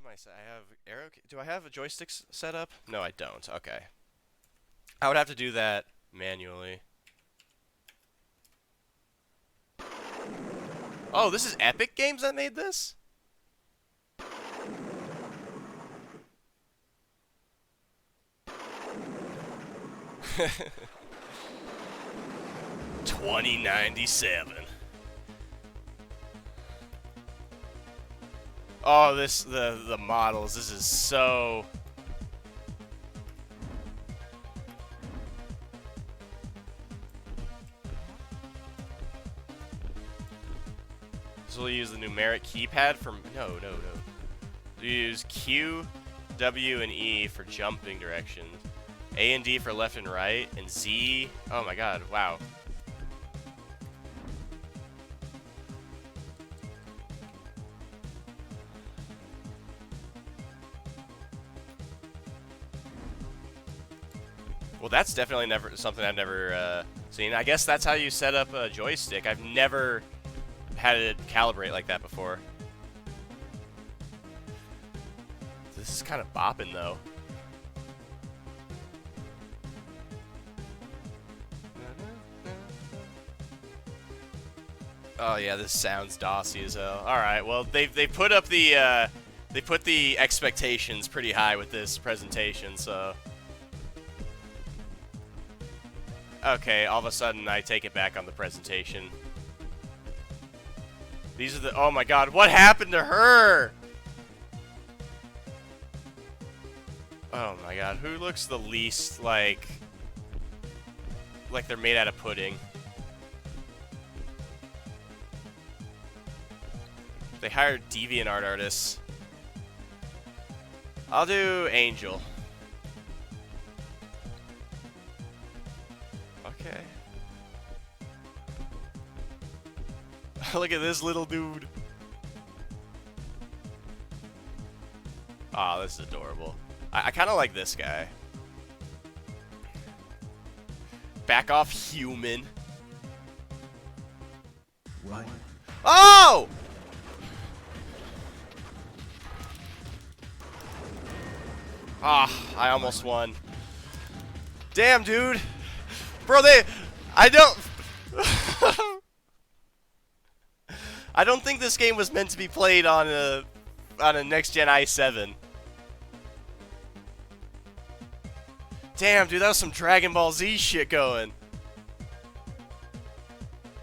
I have arrow. Do I have a joysticks set up? No, I don't. Okay. I would have to do that manually. Oh, this is Epic Games that made this? $20.97. Oh, the models. This is so. So we'll use the numeric keypad for no. We use Q, W, and E for jumping directions. A and D for left and right, and Z. Oh my God! Wow. Well, that's definitely never something I've never seen. I guess that's how you set up a joystick. I've never had it calibrate like that before. This is kind of bopping, though. Oh yeah, this sounds DOSy as hell. All right, well they put up the they put the expectations pretty high with this presentation, so. Okay, all of a sudden I take it back on the presentation. These are the. Oh my God, what happened to her? Oh my God, who looks the least like they're made out of pudding? They hired DeviantArt artists. I'll do Angel. Okay. Look at this little dude. Aw, oh, this is adorable. I kind of like this guy. Back off, human. Right. Oh! Ah, I almost won. Damn, dude. Bro, I don't I don't think this game was meant to be played on a next-gen i7. Damn, dude, that was some Dragon Ball Z shit going.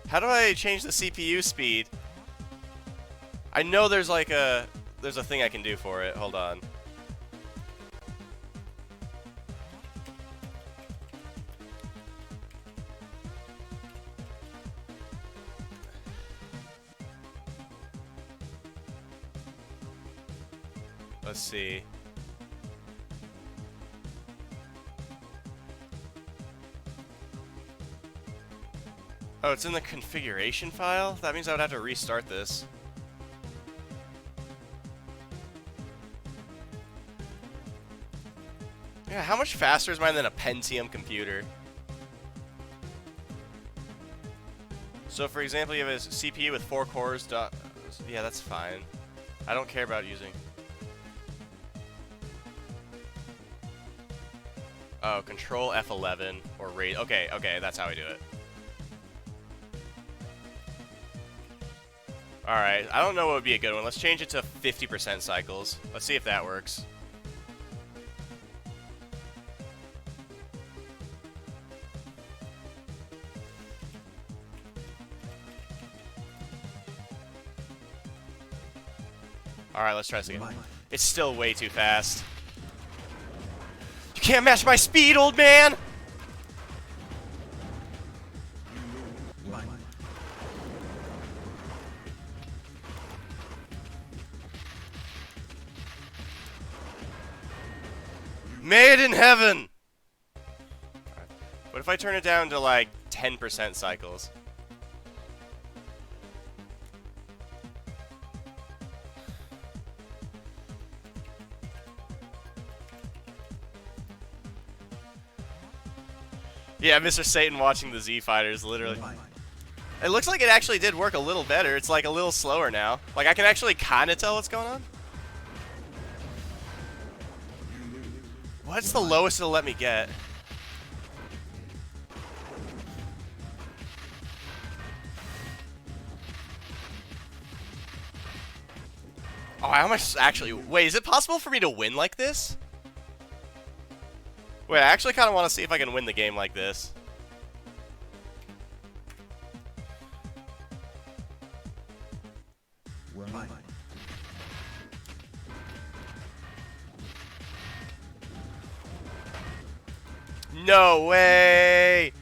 How do I change the CPU speed? I know there's like there's a thing I can do for it. Hold on. Let's see. Oh, it's in the configuration file? That means I would have to restart this. Yeah, how much faster is mine than a Pentium computer? So, for example, you have a CPU with 4 cores. Yeah, that's fine. I don't care about using. Oh, Control F11 or rate. Okay, that's how I do it. Alright, I don't know what would be a good one. Let's change it to 50% cycles. Let's see if that works. Alright, let's try this again. It's still way too fast. You can't match my speed, old man! Made in heaven! What if I turn it down to like 10% cycles? Yeah, Mr. Satan watching the Z Fighters, literally. It looks like it actually did work a little better. It's like a little slower now. Like I can actually kind of tell what's going on. What's the lowest it'll let me get? Oh, how much actually... Wait, is it possible for me to win like this? Wait, I actually kind of want to see if I can win the game like this. No way!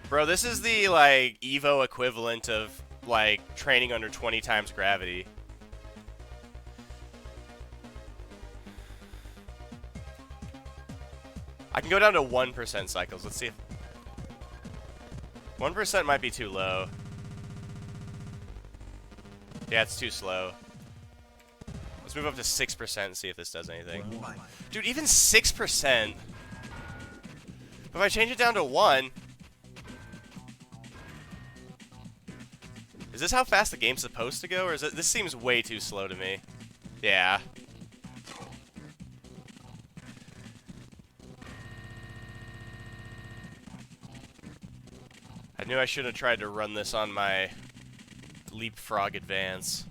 Bro, this is the, like, Evo equivalent of, like, training under 20 times gravity. I can go down to 1% cycles. Let's see if... 1% might be too low. Yeah, it's too slow. Let's move up to 6% and see if this does anything. Dude, even 6%? If I change it down to 1... Is this how fast the game's supposed to go, or is it... This seems way too slow to me. Yeah. I knew I should have tried to run this on my leapfrog advance.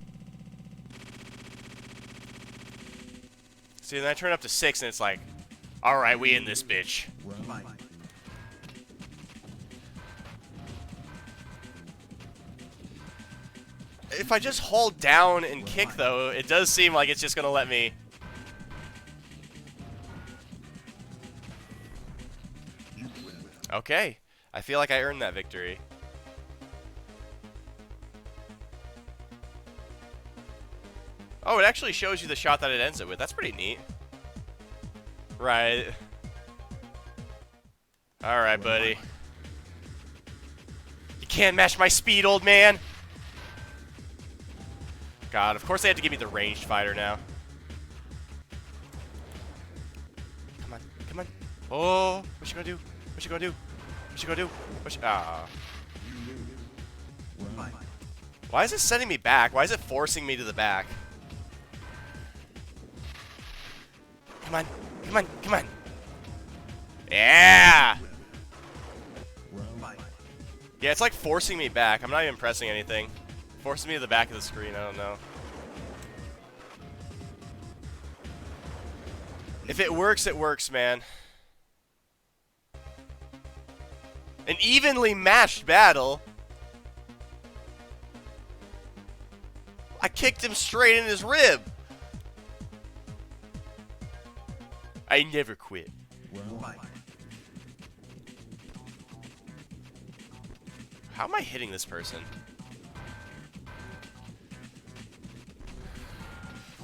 See, then I turn up to 6 and it's like, alright, we in this bitch. If I just hold down and kick, though, it does seem like it's just gonna let me... Okay. I feel like I earned that victory. Oh, it actually shows you the shot that it ends it with. That's pretty neat. Right. Alright, buddy. You can't match my speed, old man! God, of course they had to give me the ranged fighter now. Come on, come on. Oh, what you gonna do? What you gonna do? What you gonna do? What you... Ah. Why is it sending me back? Why is it forcing me to the back? Come on, come on, come on. Yeah! Yeah, it's like forcing me back. I'm not even pressing anything. Forcing me to the back of the screen, I don't know. If it works, man. An evenly matched battle. I kicked him straight in his rib. I never quit. How am I hitting this person?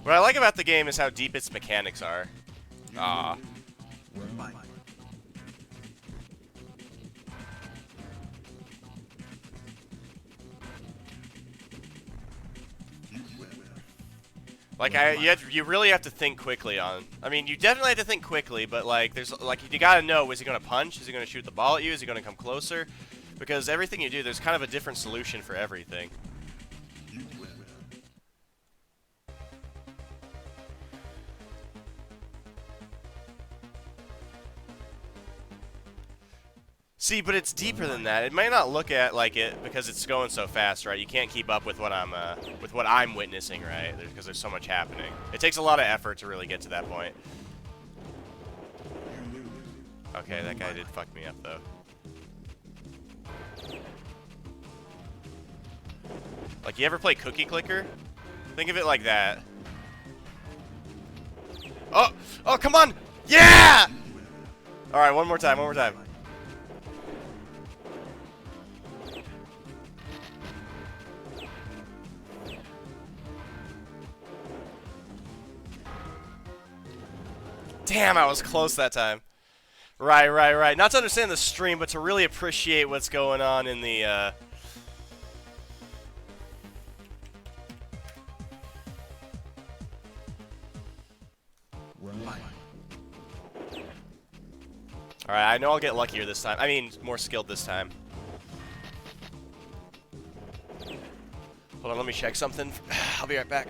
What I like about the game is how deep its mechanics are. Ah. Like you really have to think quickly on. I mean, you definitely have to think quickly, but like there's like you gotta know: is he gonna punch? Is he gonna shoot the ball at you? Is he gonna come closer? Because everything you do, there's kind of a different solution for everything. See, but it's deeper than that. It might not look at like it because it's going so fast, right? You can't keep up with what I'm witnessing, right? Because there's so much happening. It takes a lot of effort to really get to that point. Okay, that guy did fuck me up though. Like, you ever play Cookie Clicker? Think of it like that. Oh! Oh, come on! Yeah! Alright, one more time, one more time. Damn, I was close that time. Right, right, right. Not to understand the stream, but to really appreciate what's going on in the, Alright, I know I'll get luckier this time. I mean, more skilled this time. Hold on, let me check something. I'll be right back.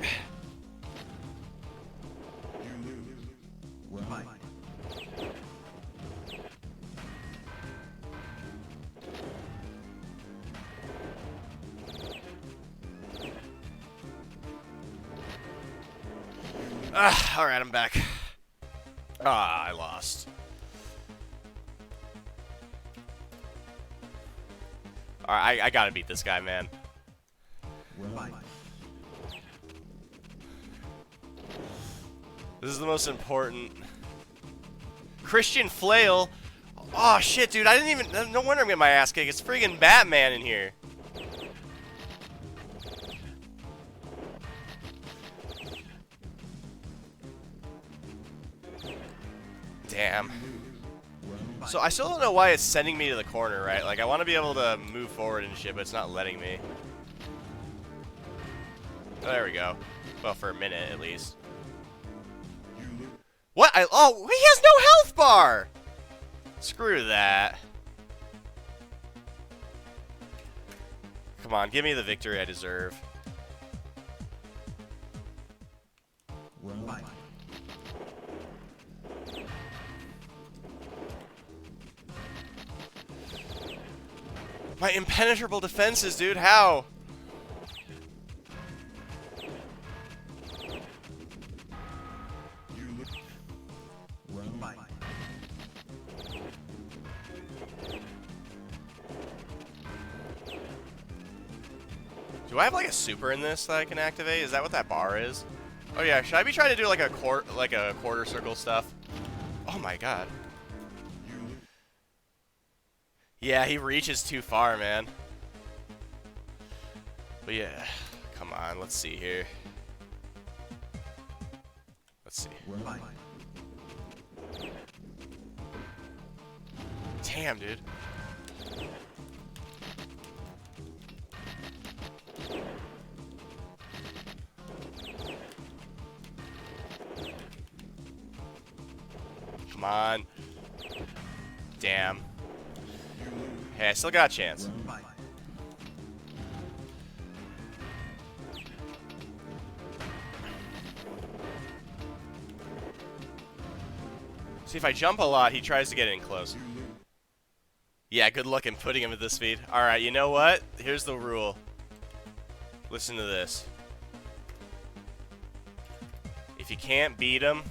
Alright, I'm back. I lost. Alright, I gotta beat this guy, man. This is the most important. Christian Flail? Oh, shit, dude. I didn't even... No wonder I'm getting my ass kicked. It's friggin' Batman in here. Damn. So I still don't know why it's sending me to the corner, right? Like, I want to be able to move forward and shit, but it's not letting me. Oh, there we go. Well, for a minute, at least. What? Oh, he has no health bar! Screw that. Come on, give me the victory I deserve. My impenetrable defenses, dude, how? Do I have like a super in this that I can activate? Is that what that bar is? Oh yeah, should I be trying to do like a quarter circle stuff? Oh my god. Yeah, he reaches too far, man. But yeah, come on, let's see here. Let's see. Damn, dude. Come on. Damn. Hey, I still got a chance. See, if I jump a lot, he tries to get in close. Yeah, good luck in putting him at this speed. Alright, you know what? Here's the rule. Listen to this. If you can't beat him...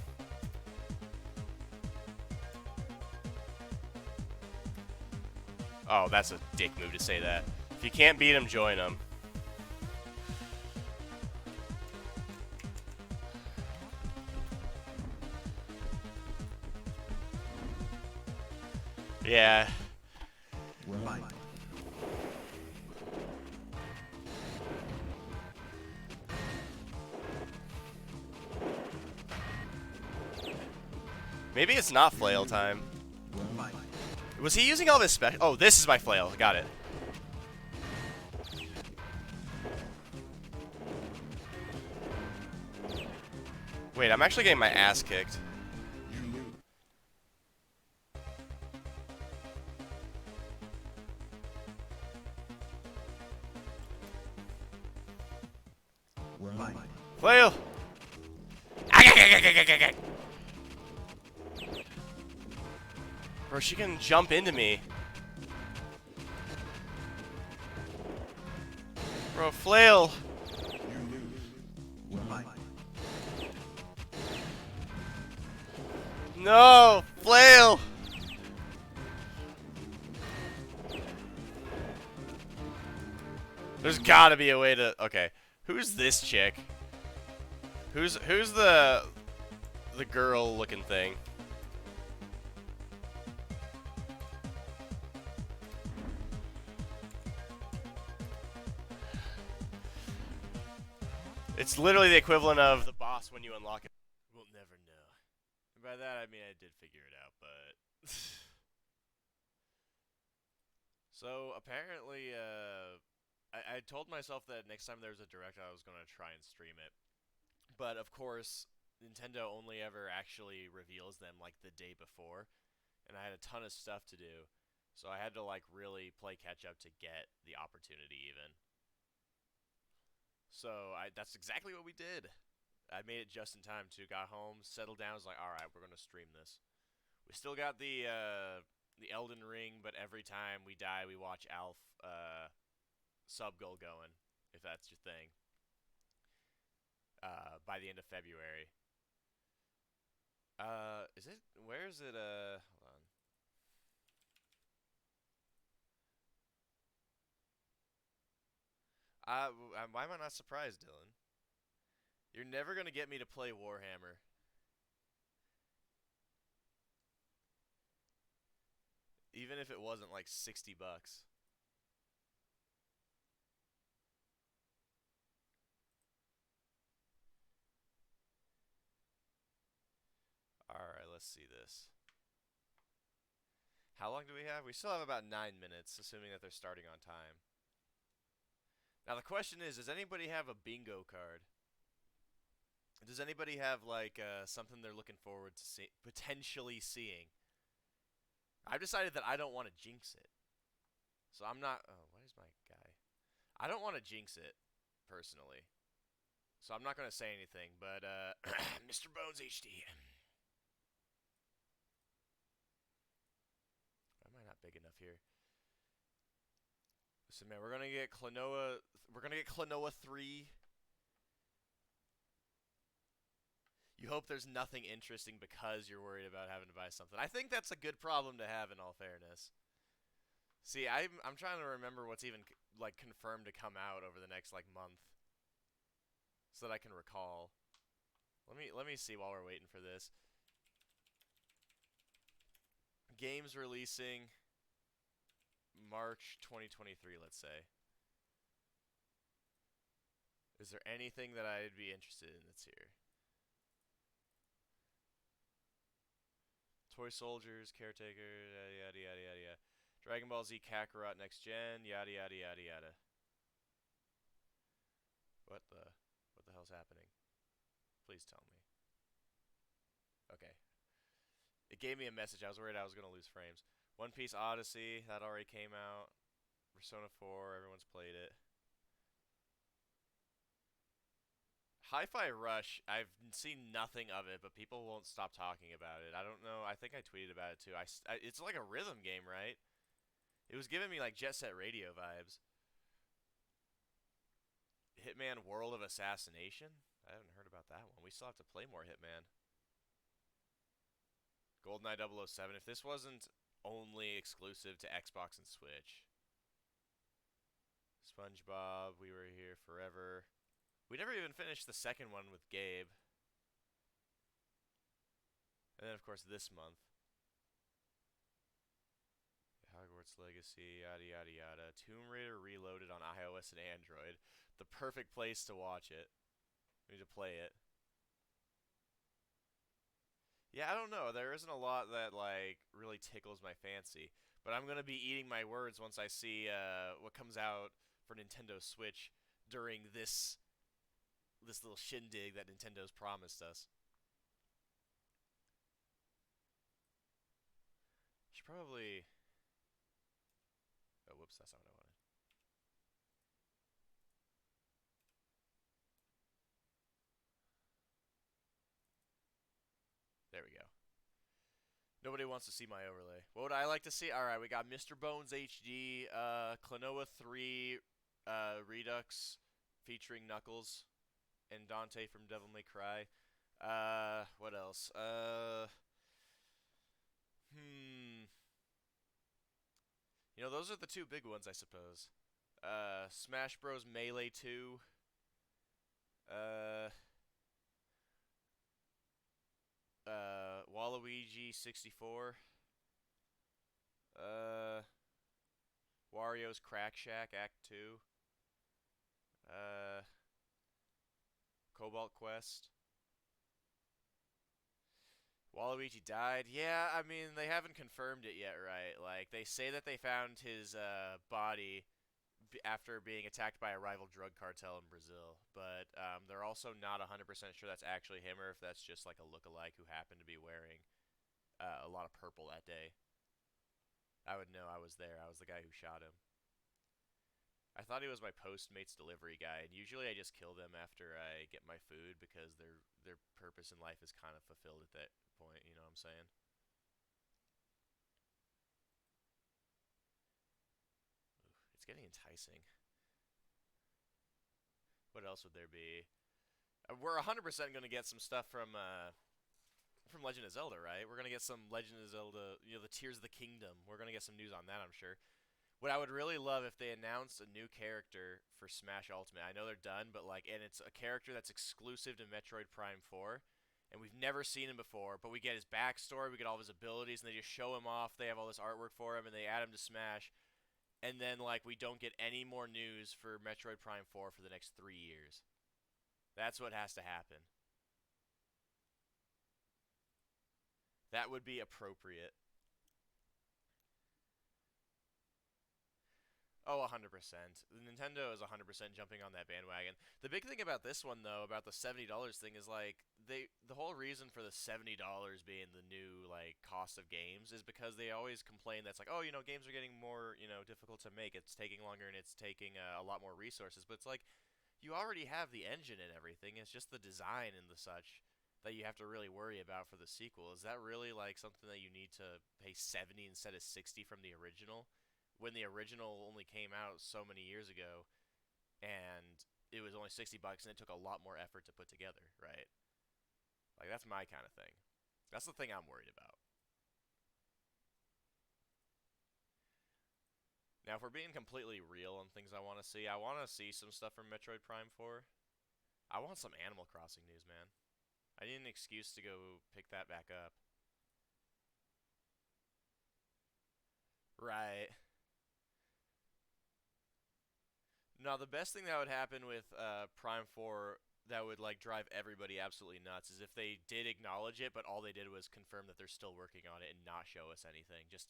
Oh, that's a dick move to say that. If you can't beat him, join him. Yeah. Maybe it's not flail time. Was he using all this special? Oh, this is my flail. Got it. Wait, I'm actually getting my ass kicked. Flail! Bro, she can jump into me. Bro, flail! No! Flail! There's gotta be a way to... Okay. Who's this chick? Who's the girl looking thing? It's literally the equivalent of the boss when you unlock it. We'll never know. And by that I mean I did figure it out, but so apparently I told myself that next time there's a direct I was gonna try and stream it. But of course, Nintendo only ever actually reveals them like the day before. and I had a ton of stuff to do. So I had to like really play catch up to get the opportunity even. So that's exactly what we did. I made it just in time to got home, settled down, was like, all right, we're gonna stream this. We still got the Elden Ring, but every time we die, we watch Alf sub goal going, if that's your thing. By the end of February. Is it? Where is it? Hold on. Why am I not surprised, Dylan? You're never gonna get me to play Warhammer, even if it wasn't like $60. All right, let's see this. How long do we have? We still have about 9 minutes, assuming that they're starting on time. Now the question is, does anybody have a bingo card? Does anybody have like something they're looking forward to potentially seeing? I've decided that I don't want to jinx it, so I'm not. Oh, what is my guy? I don't want to jinx it personally, so I'm not going to say anything. But Mr. Bones HD. Why am I not big enough here? Listen, man, we're gonna get Klonoa. We're gonna get Klonoa 3. You hope there's nothing interesting because you're worried about having to buy something. I think that's a good problem to have, in all fairness. See, I'm trying to remember what's even like confirmed to come out over the next like month, so that I can recall. Let me see while we're waiting for this. Games releasing March 2023, let's say. Is there anything that I'd be interested in that's here? Toy Soldiers, Caretaker, yada yada yada yada yada. Dragon Ball Z Kakarot Next Gen, yada yada yada yada. What the hell's happening? Please tell me. Okay. It gave me a message. I was worried I was going to lose frames. One Piece Odyssey, that already came out. Persona 4, everyone's played it. Hi-Fi Rush, I've seen nothing of it, but people won't stop talking about it. I don't know. I think I tweeted about it too. It's like a rhythm game, right? It was giving me like Jet Set Radio vibes. Hitman World of Assassination? I haven't heard about that one. We still have to play more Hitman. GoldenEye 007. If this wasn't only exclusive to Xbox and Switch. SpongeBob, We Were Here Forever. We never even finished the second one with Gabe. And then, of course, this month. Hogwarts Legacy, yada yada yada. Tomb Raider Reloaded on iOS and Android. The perfect place to watch it. We need to play it. Yeah, I don't know. There isn't a lot that like really tickles my fancy, but I'm gonna be eating my words once I see what comes out for Nintendo Switch during this little shindig that Nintendo's promised us. Should probably. Oh, whoops! That's not what I wanted. There we go. Nobody wants to see my overlay. What would I like to see? All right, we got Mr. Bones HD, Klonoa 3 Redux featuring Knuckles and Dante from Devil May Cry. What else? You know, those are the two big ones, I suppose. Smash Bros. Melee 2. Uh, Waluigi 64. Uh, Wario's Crack Shack Act 2. Uh, Cobalt Quest. Waluigi died. Yeah, I mean, they haven't confirmed it yet, right? Like, they say that they found his body after being attacked by a rival drug cartel in Brazil, but they're also not 100% sure that's actually him or if that's just like a look-alike who happened to be wearing a lot of purple that day. I would know I was there. I was the guy who shot him. I thought he was my Postmates delivery guy, and usually I just kill them after I get my food because their purpose in life is kind of fulfilled at that point. You know what I'm saying? Ooh, it's getting enticing. What else would there be? We're 100% going to get some stuff from Legend of Zelda, right? We're gonna get some Legend of Zelda, the Tears of the Kingdom. We're gonna get some news on that, I'm sure. What I would really love if they announced a new character for Smash Ultimate. I know they're done, but and it's a character that's exclusive to Metroid Prime 4, and we've never seen him before. But we get his backstory, we get all of his abilities, and they just show him off. They have all this artwork for him, and they add him to Smash, and then we don't get any more news for Metroid Prime 4 for the next 3 years. That's what has to happen. That would be appropriate. Oh, 100%. Nintendo is 100% jumping on that bandwagon. The big thing about this one, though, about the $70 thing, is the whole reason for the $70 being the new cost of games is because they always complain that's oh, games are getting more difficult to make. It's taking longer and it's taking a lot more resources. But it's you already have the engine and everything. It's just the design and the such that you have to really worry about for the sequel. Is that really something that you need to pay 70 instead of 60 from the original? When the original only came out so many years ago and it was only $60 and it took a lot more effort to put together, right? That's my kind of thing. That's the thing I'm worried about. Now, if we're being completely real on things I want to see some stuff from Metroid Prime 4. I want some Animal Crossing news, man. I need an excuse to go pick that back up. Right. No, the best thing that would happen with Prime 4 that would drive everybody absolutely nuts is if they did acknowledge it, but all they did was confirm that they're still working on it and not show us anything. Just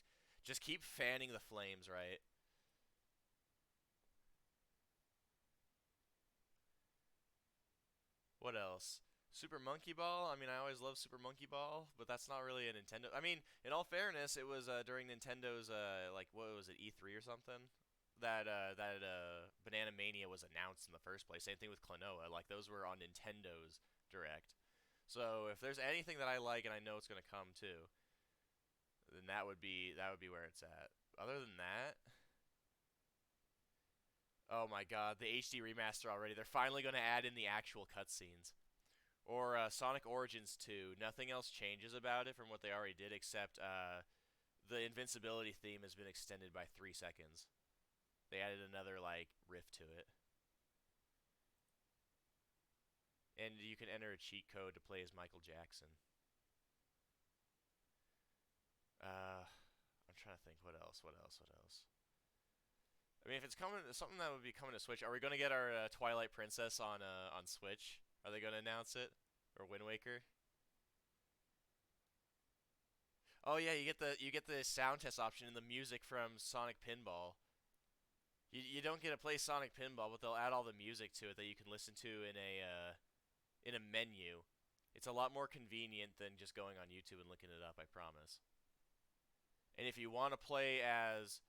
keep fanning the flames, right? What else? Super Monkey Ball. I mean, I always love Super Monkey Ball, but that's not really a Nintendo. I mean, in all fairness, it was during Nintendo's what was it, E3 or something, that Banana Mania was announced in the first place. Same thing with Klonoa. Those were on Nintendo's Direct. So if there's anything that I like and I know it's gonna come too, then that would be where it's at. Other than that, oh my God, the HD remaster already. They're finally gonna add in the actual cutscenes. Or Sonic Origins 2. Nothing else changes about it from what they already did, except the invincibility theme has been extended by 3 seconds. They added another riff to it, and you can enter a cheat code to play as Michael Jackson. I'm trying to think. What else? What else? What else? I mean, if it's coming, something that would be coming to Switch. Are we gonna get our Twilight Princess on Switch? Are they gonna announce it or Wind Waker? Oh yeah, you get the sound test option in the music from Sonic Pinball. You don't get to play Sonic Pinball, but they'll add all the music to it that you can listen to in a menu. It's a lot more convenient than just going on YouTube and looking it up, I promise. And if you want to play as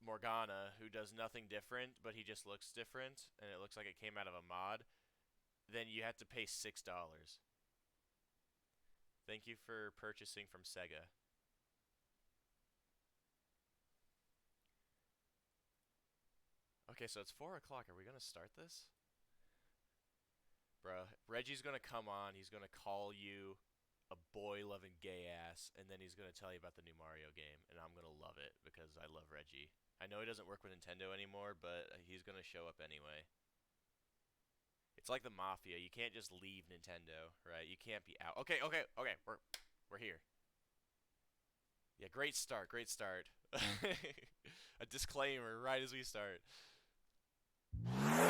Morgana, who does nothing different, but he just looks different, and it looks like it came out of a mod, then you have to pay $6. Thank you for purchasing from Sega. Okay, so it's 4 o'clock. Are we going to start this? Bro, Reggie's going to come on. He's going to call you a boy-loving gay ass, and then he's going to tell you about the new Mario game, and I'm going to love it because I love Reggie. I know he doesn't work with Nintendo anymore, but he's going to show up anyway. It's like the Mafia. You can't just leave Nintendo, right? You can't be out. Okay, okay, okay. We're here. Yeah, great start. Great start. A disclaimer right as we start. Yeah,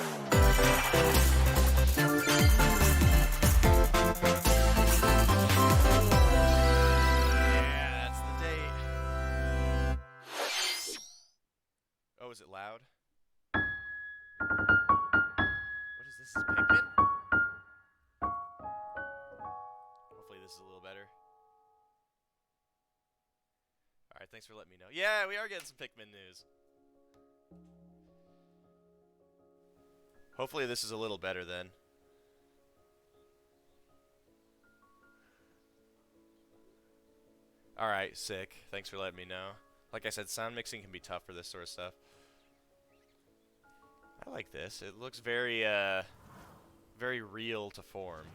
that's the date. Oh, is it loud? What is this? Is Pikmin? Hopefully this is a little better. Alright, thanks for letting me know. Yeah, we are getting some Pikmin news. Hopefully this is a little better then. Alright, sick. Thanks for letting me know. Like I said, sound mixing can be tough for this sort of stuff. I like this. It looks very, very real to form.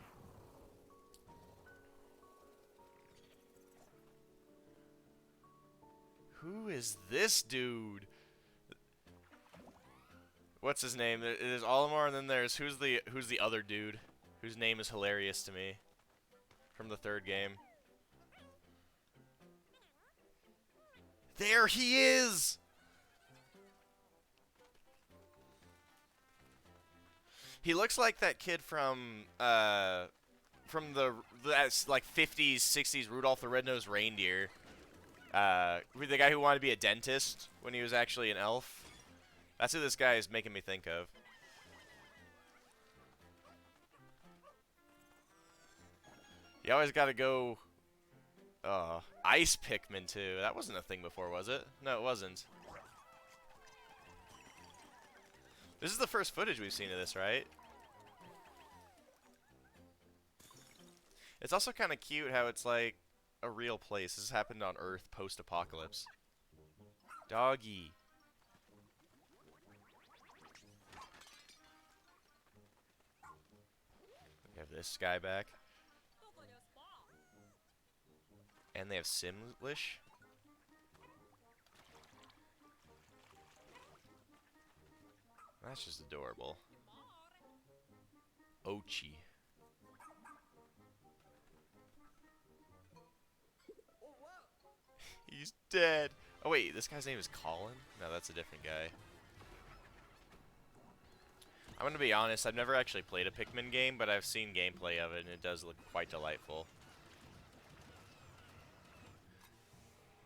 Who is this dude? What's his name? There's Olimar, and then there's who's the other dude whose name is hilarious to me from the third game. There he is. He looks like that kid from the like 50s, 60s Rudolph the Red-Nosed Reindeer. The guy who wanted to be a dentist when he was actually an elf. That's who this guy is making me think of. You always got to go... Ice Pikmin, too. That wasn't a thing before, was it? No, it wasn't. This is the first footage we've seen of this, right? It's also kind of cute how it's like a real place. This happened on Earth post-apocalypse. Doggy. We have this guy back. And they have Simlish. That's just adorable. Ochi. He's dead. Oh wait, this guy's name is Colin? No, that's a different guy. I'm gonna be honest, I've never actually played a Pikmin game, but I've seen gameplay of it, and it does look quite delightful.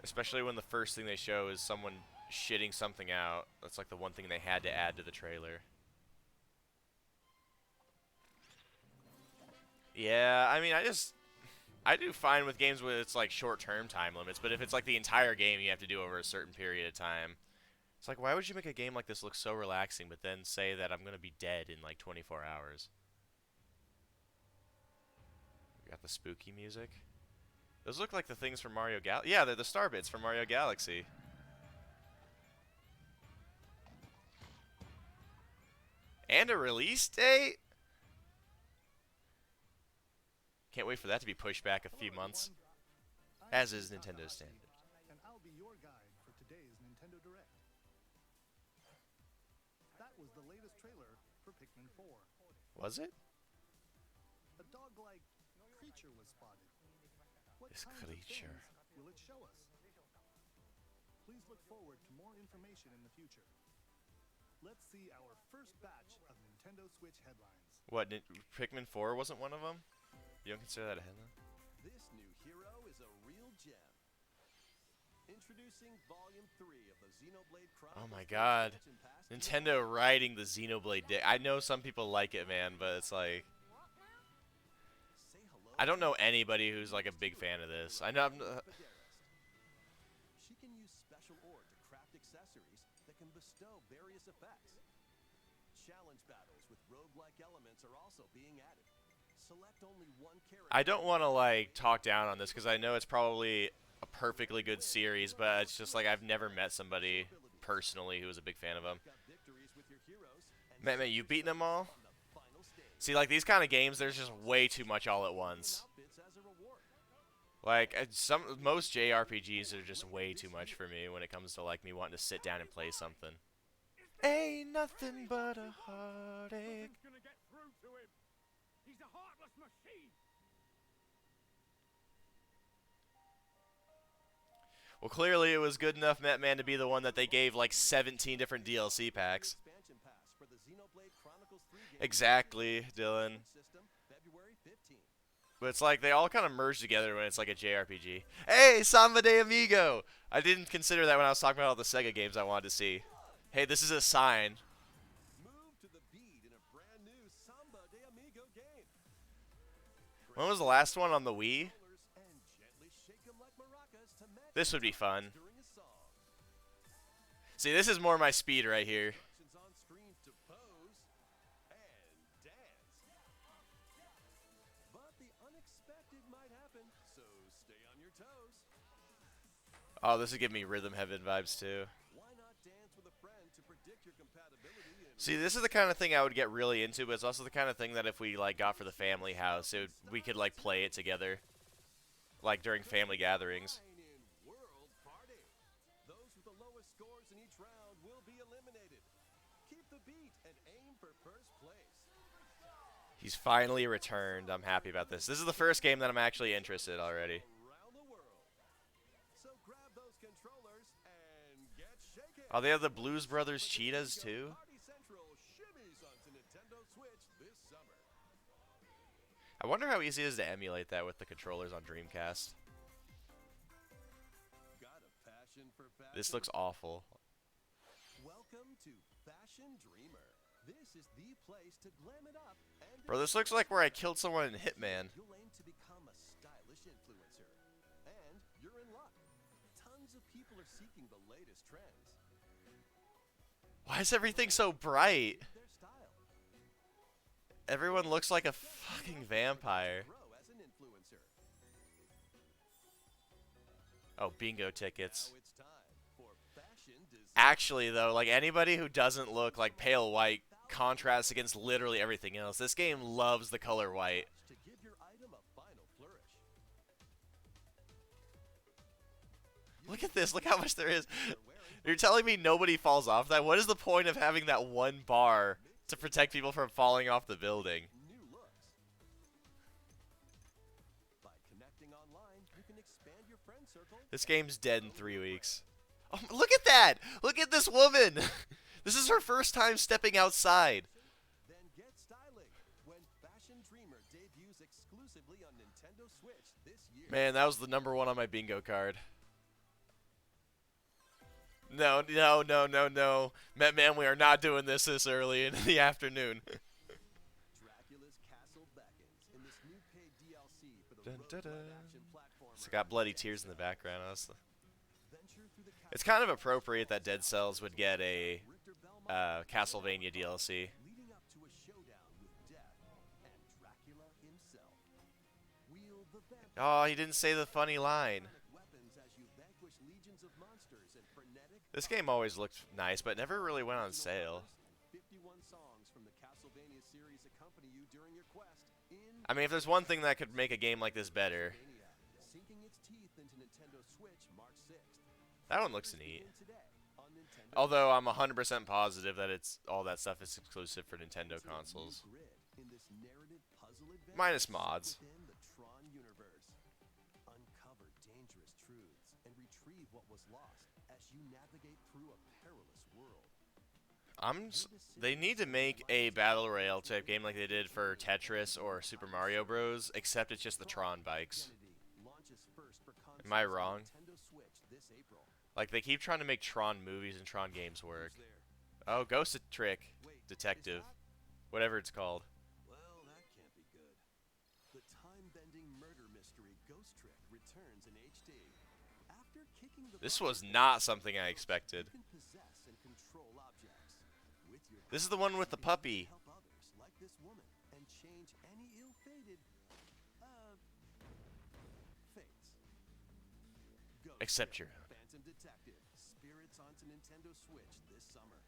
Especially when the first thing they show is someone shitting something out. That's like the one thing they had to add to the trailer. Yeah, I mean, I do fine with games where it's like short-term time limits, but if it's like the entire game you have to do over a certain period of time, it's like, why would you make a game like this look so relaxing, but then say that I'm going to be dead in like 24 hours? We got the spooky music. Those look like the things from Mario Galaxy. Yeah, they're the star bits from Mario Galaxy. And a release date? Can't wait for that to be pushed back a few months. As is Nintendo standard. And I'll be your guide for today's Nintendo Direct. That was the latest trailer for Pikmin 4. Was it? A dog-like creature was spotted. What This kinds of creature. things will it show us? Please look forward to more information in the future. Let's see our first batch of Nintendo Switch headlines. What, Pikmin 4 wasn't one of them? You don't consider that a headline? This new hero is a real gem. Introducing Volume 3 of the Xenoblade Chronicles. Oh my god. Nintendo riding the Xenoblade dick. I know some people like it, man, but it's like... I don't know anybody who's like a big fan of this. I know I'm... She can use special ore to craft accessories that can bestow various effects. Challenge battles with roguelike elements are also being added. Select only one character. I don't want to like talk down on this because I know it's probably a perfectly good series, but it's just like I've never met somebody personally who was a big fan of them. Man, you beaten them all? See, like these kind of games, there's just way too much all at once. Like most JRPGs are just way too much for me when it comes to like me wanting to sit down and play something. Ain't nothing but a heartache. He's a heartless machine. Well, clearly it was good enough Metman to be the one that they gave like 17 different DLC packs. Exactly, Dylan. But it's like they all kind of merge together when it's like a JRPG. Hey, Samba de Amigo! I didn't consider that when I was talking about all the Sega games I wanted to see. Hey, this is a sign. When was the last one on the Wii? This would be fun. See, this is more my speed right here. Instructions on screen to pose and dance. But the unexpected might happen, so stay on your toes. Oh, this would give me Rhythm Heaven vibes too. Why not dance with a friend to predict your compatibility and See, this is the kind of thing I would get really into, but it's also the kind of thing that if we like got for the family house, we could like play it together, like during family gatherings. shine in World Party. Those with the lowest scores in each round will be eliminated. Keep the beat and aim for first place. He's finally returned. I'm happy about this. This is the first game that I'm actually interested already. Around the world. So grab those controllers and get shaking. Oh, they have the Blues Brothers cheetahs too? Party Central shimmies onto Nintendo Switch this summer. I wonder how easy it is to emulate that with the controllers on Dreamcast. Got a passion for fashion? This looks awful. Welcome to Fashion Dreamer. This is the place to glam it up and Bro, this looks like where I killed someone in Hitman. you'll aim to become a stylish influencer. And you're in luck. Tons of people are seeking the latest trends. Why is everything so bright? Their style. Everyone looks like a fucking vampire. Grow as an influencer. Oh, bingo tickets. Now it's time for fashion design. Actually, though, like anybody who doesn't look like pale white contrasts against literally everything else. This game loves the color white. To give your item a final flourish. Look at this. Look how much there is. You're wearing You're telling me nobody falls off that? What is the point of having that one bar to protect people from falling off the building? new looks. By connecting online, you can expand your friend circle. This game's dead in 3 weeks. Oh, look at that! Look at this woman! This is her first time stepping outside. Then get styling when Fashion Dreamer debuts exclusively on Nintendo Switch this year. Man, that was the #1 on my bingo card. No, no, no, no, no. Man, we are not doing this early in the afternoon. Dracula's Castle beckons in this new paid DLC for the Dun, dun, dun. roguelike action platformer. It's got bloody tears in the background, honestly. Venture through the It's kind of appropriate that Dead Cells would get a Richter Belmont Castlevania DLC. leading up to a showdown with death and Dracula himself. Wield the vampire Oh, he didn't say the funny line. weapons as you vanquish legions of monsters and frenetic This game always looked nice, but never really went on sale. 51 songs from the Castlevania series accompany you during your quest in I mean, if there's one thing that could make a game like this better, Castlevania, sinking its teeth into Nintendo Switch March 6th. that one looks neat. Begin today on Nintendo Although I'm 100% positive that all that stuff is exclusive for Nintendo Enter a new consoles. grid in this narrative puzzle adventure Minus set mods. within the Tron universe. Uncover dangerous truths and retrieve what was lost as you navigate through a perilous world. They need to make a battle royale type game like they did for Tetris or Super Mario Bros. Except it's just the Tron bikes. Identity launches first for Am I consoles on wrong? Nintendo Switch this April. Like they keep trying to make Tron movies and Tron games work. Who's there? Oh, Ghost Trick Wait, is Detective, that- whatever it's called. Well, that can't be good. The time-bending murder mystery Ghost Trick returns in HD. After kicking the This bucket was full not of something I ghosts, expected. you can possess and control objects. With your This is the one with the powers, you puppy. can help others like this woman and change any ill-fated fates. Ghost Except Trick, your own. Phantom Detective. Spirits onto Nintendo Switch this summer.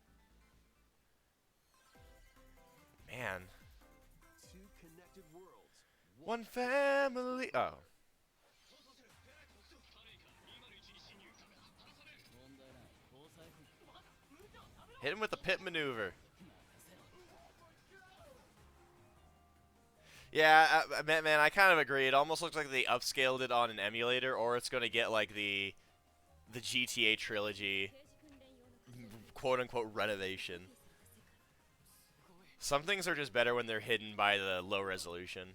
Man, Two connected worlds. one family. Oh, hit him with the pit maneuver. Yeah, man, I kind of agree. It almost looks like they upscaled it on an emulator, or it's going to get like the GTA trilogy, quote unquote renovation. Some things are just better when they're hidden by the low resolution.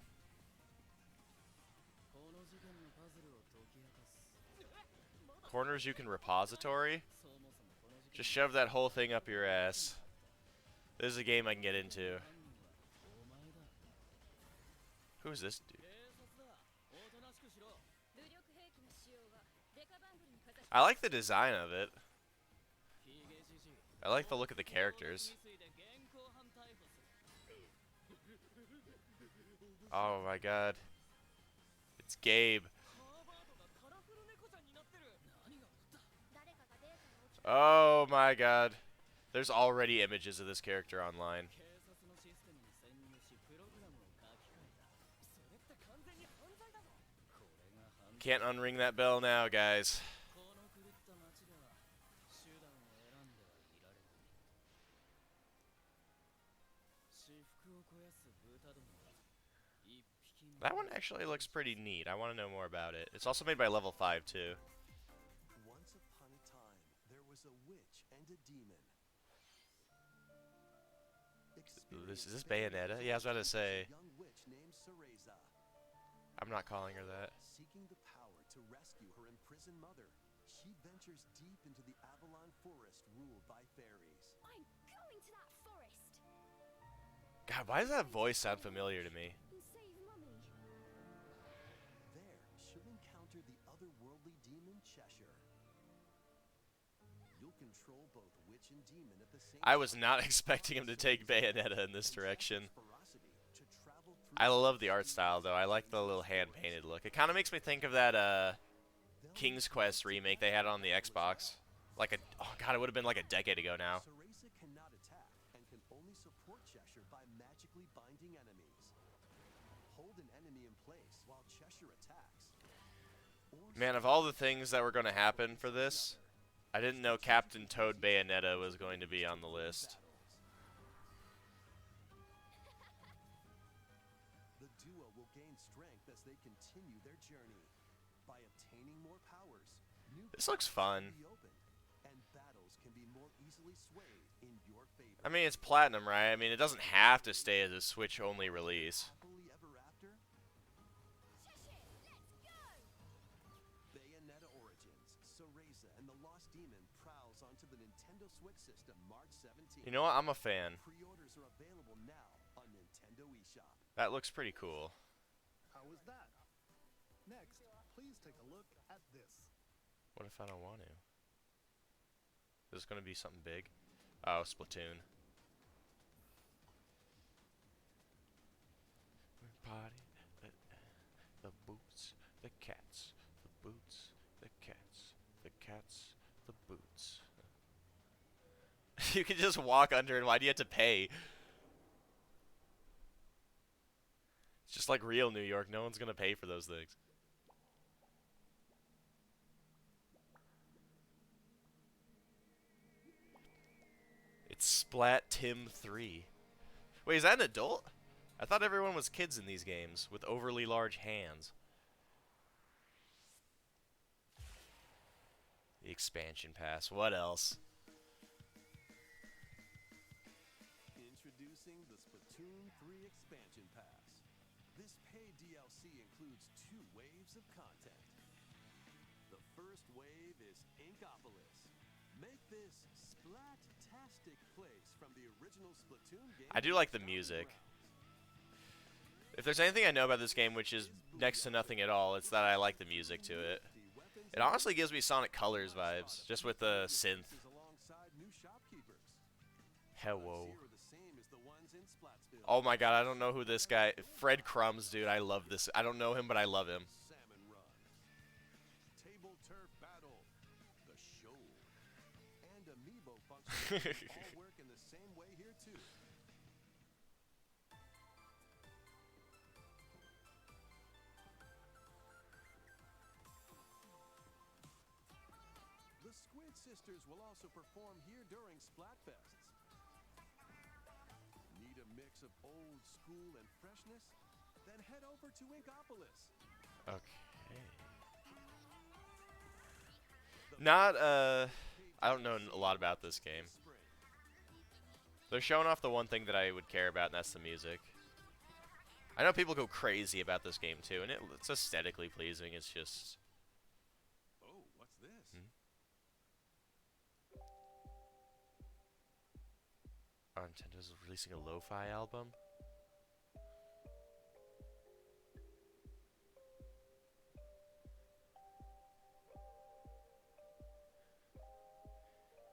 Corners you can repository? Just shove that whole thing up your ass. This is a game I can get into. Who's this dude? I like the design of it. I like the look of the characters. Oh my god. It's Gabe. Oh my god. There's already images of this character online. Can't unring that bell now, guys. That one actually looks pretty neat. I want to know more about it. It's also made by Level 5, too. Once upon a time, there was a witch and a demon. Is this Bayonetta? Yeah, I was about to say. A young witch named Cereza. I'm not calling her that. Seeking the power to rescue her imprisoned mother, she ventures deep into the Avalon forest ruled by fairies. I'm going to that forest God, why does that voice sound familiar to me? and save Mummy. There, she'll encounter the otherworldly demon Cheshire. You'll control both witch and demon at the same time. I was not expecting him to take Bayonetta in this direction. I love the art style, though. I like the little hand-painted look. It kind of makes me think of that King's Quest remake they had on the Xbox. Like a, oh god, it would have been like a decade ago now. Cereza cannot attack and can only support Cheshire by magically binding enemies. Hold an enemy in place while Cheshire attacks. Man, of all the things that were going to happen for this, I didn't know Captain Toad Bayonetta was going to be on the list. The duo will gain strength as they continue their journey. By obtaining more powers, new This looks fun. can be opened, and battles can be more easily swayed in your favor. I mean, it's Platinum, right? I mean, it doesn't have to stay as a Switch-only release. Happily ever after? Bayonetta Origins, Cereza and the Lost Demon prowls onto the Nintendo Switch system March 17th. You know what? I'm a fan. Pre-orders are available now on Nintendo eShop. That looks pretty cool. How was that? Next, please take a look at this. What if I don't want to? Is this going to be something big? Oh, Splatoon. Party, the boots, the cats, the boots, the cats, the cats, the boots. You can just walk under, and why do you have to pay? It's just like real New York. No one's going to pay for those things. It's Splat Tim 3. Wait, is that an adult? I thought everyone was kids in these games with overly large hands. The expansion pass. What else? Introducing the Splatoon 3 Expansion Pass. This paid DLC includes 2 waves of content. The first wave is Inkopolis. Make this splat-tastic place from the original Splatoon game. I do like the music. If there's anything I know about this game, which is next to nothing at all, it's that I like the music to it. It honestly gives me Sonic Colors vibes, just with the synth. Hello. Oh my god, I don't know who this guy... Fred Crumbs, dude, I love this. I don't know him, but I love him. Salmon Run, Table Turf Battle, The Show, and Amiibo functions all work in the same way here too. The Squid Sisters will also perform here during Splatfests. Need a mix of old school and freshness? Then head over to Inkopolis. Okay. I don't know a lot about this game. They're showing off the one thing that I would care about, and that's the music. I know people go crazy about this game, too, and it's aesthetically pleasing. It's just... Oh, what's this? Oh, Nintendo's releasing a lo-fi album?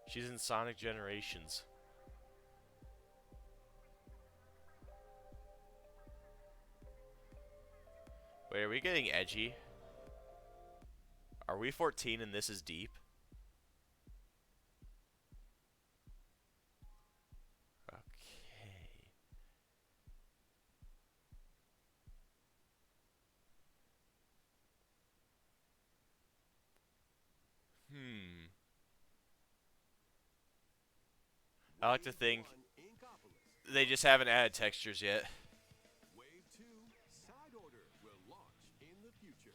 She's in Sonic Generations. Wait, are we getting edgy? Are we 14 and this is deep? Okay. I like to think they just haven't added textures yet. Wave 2 Side Order will launch in the future.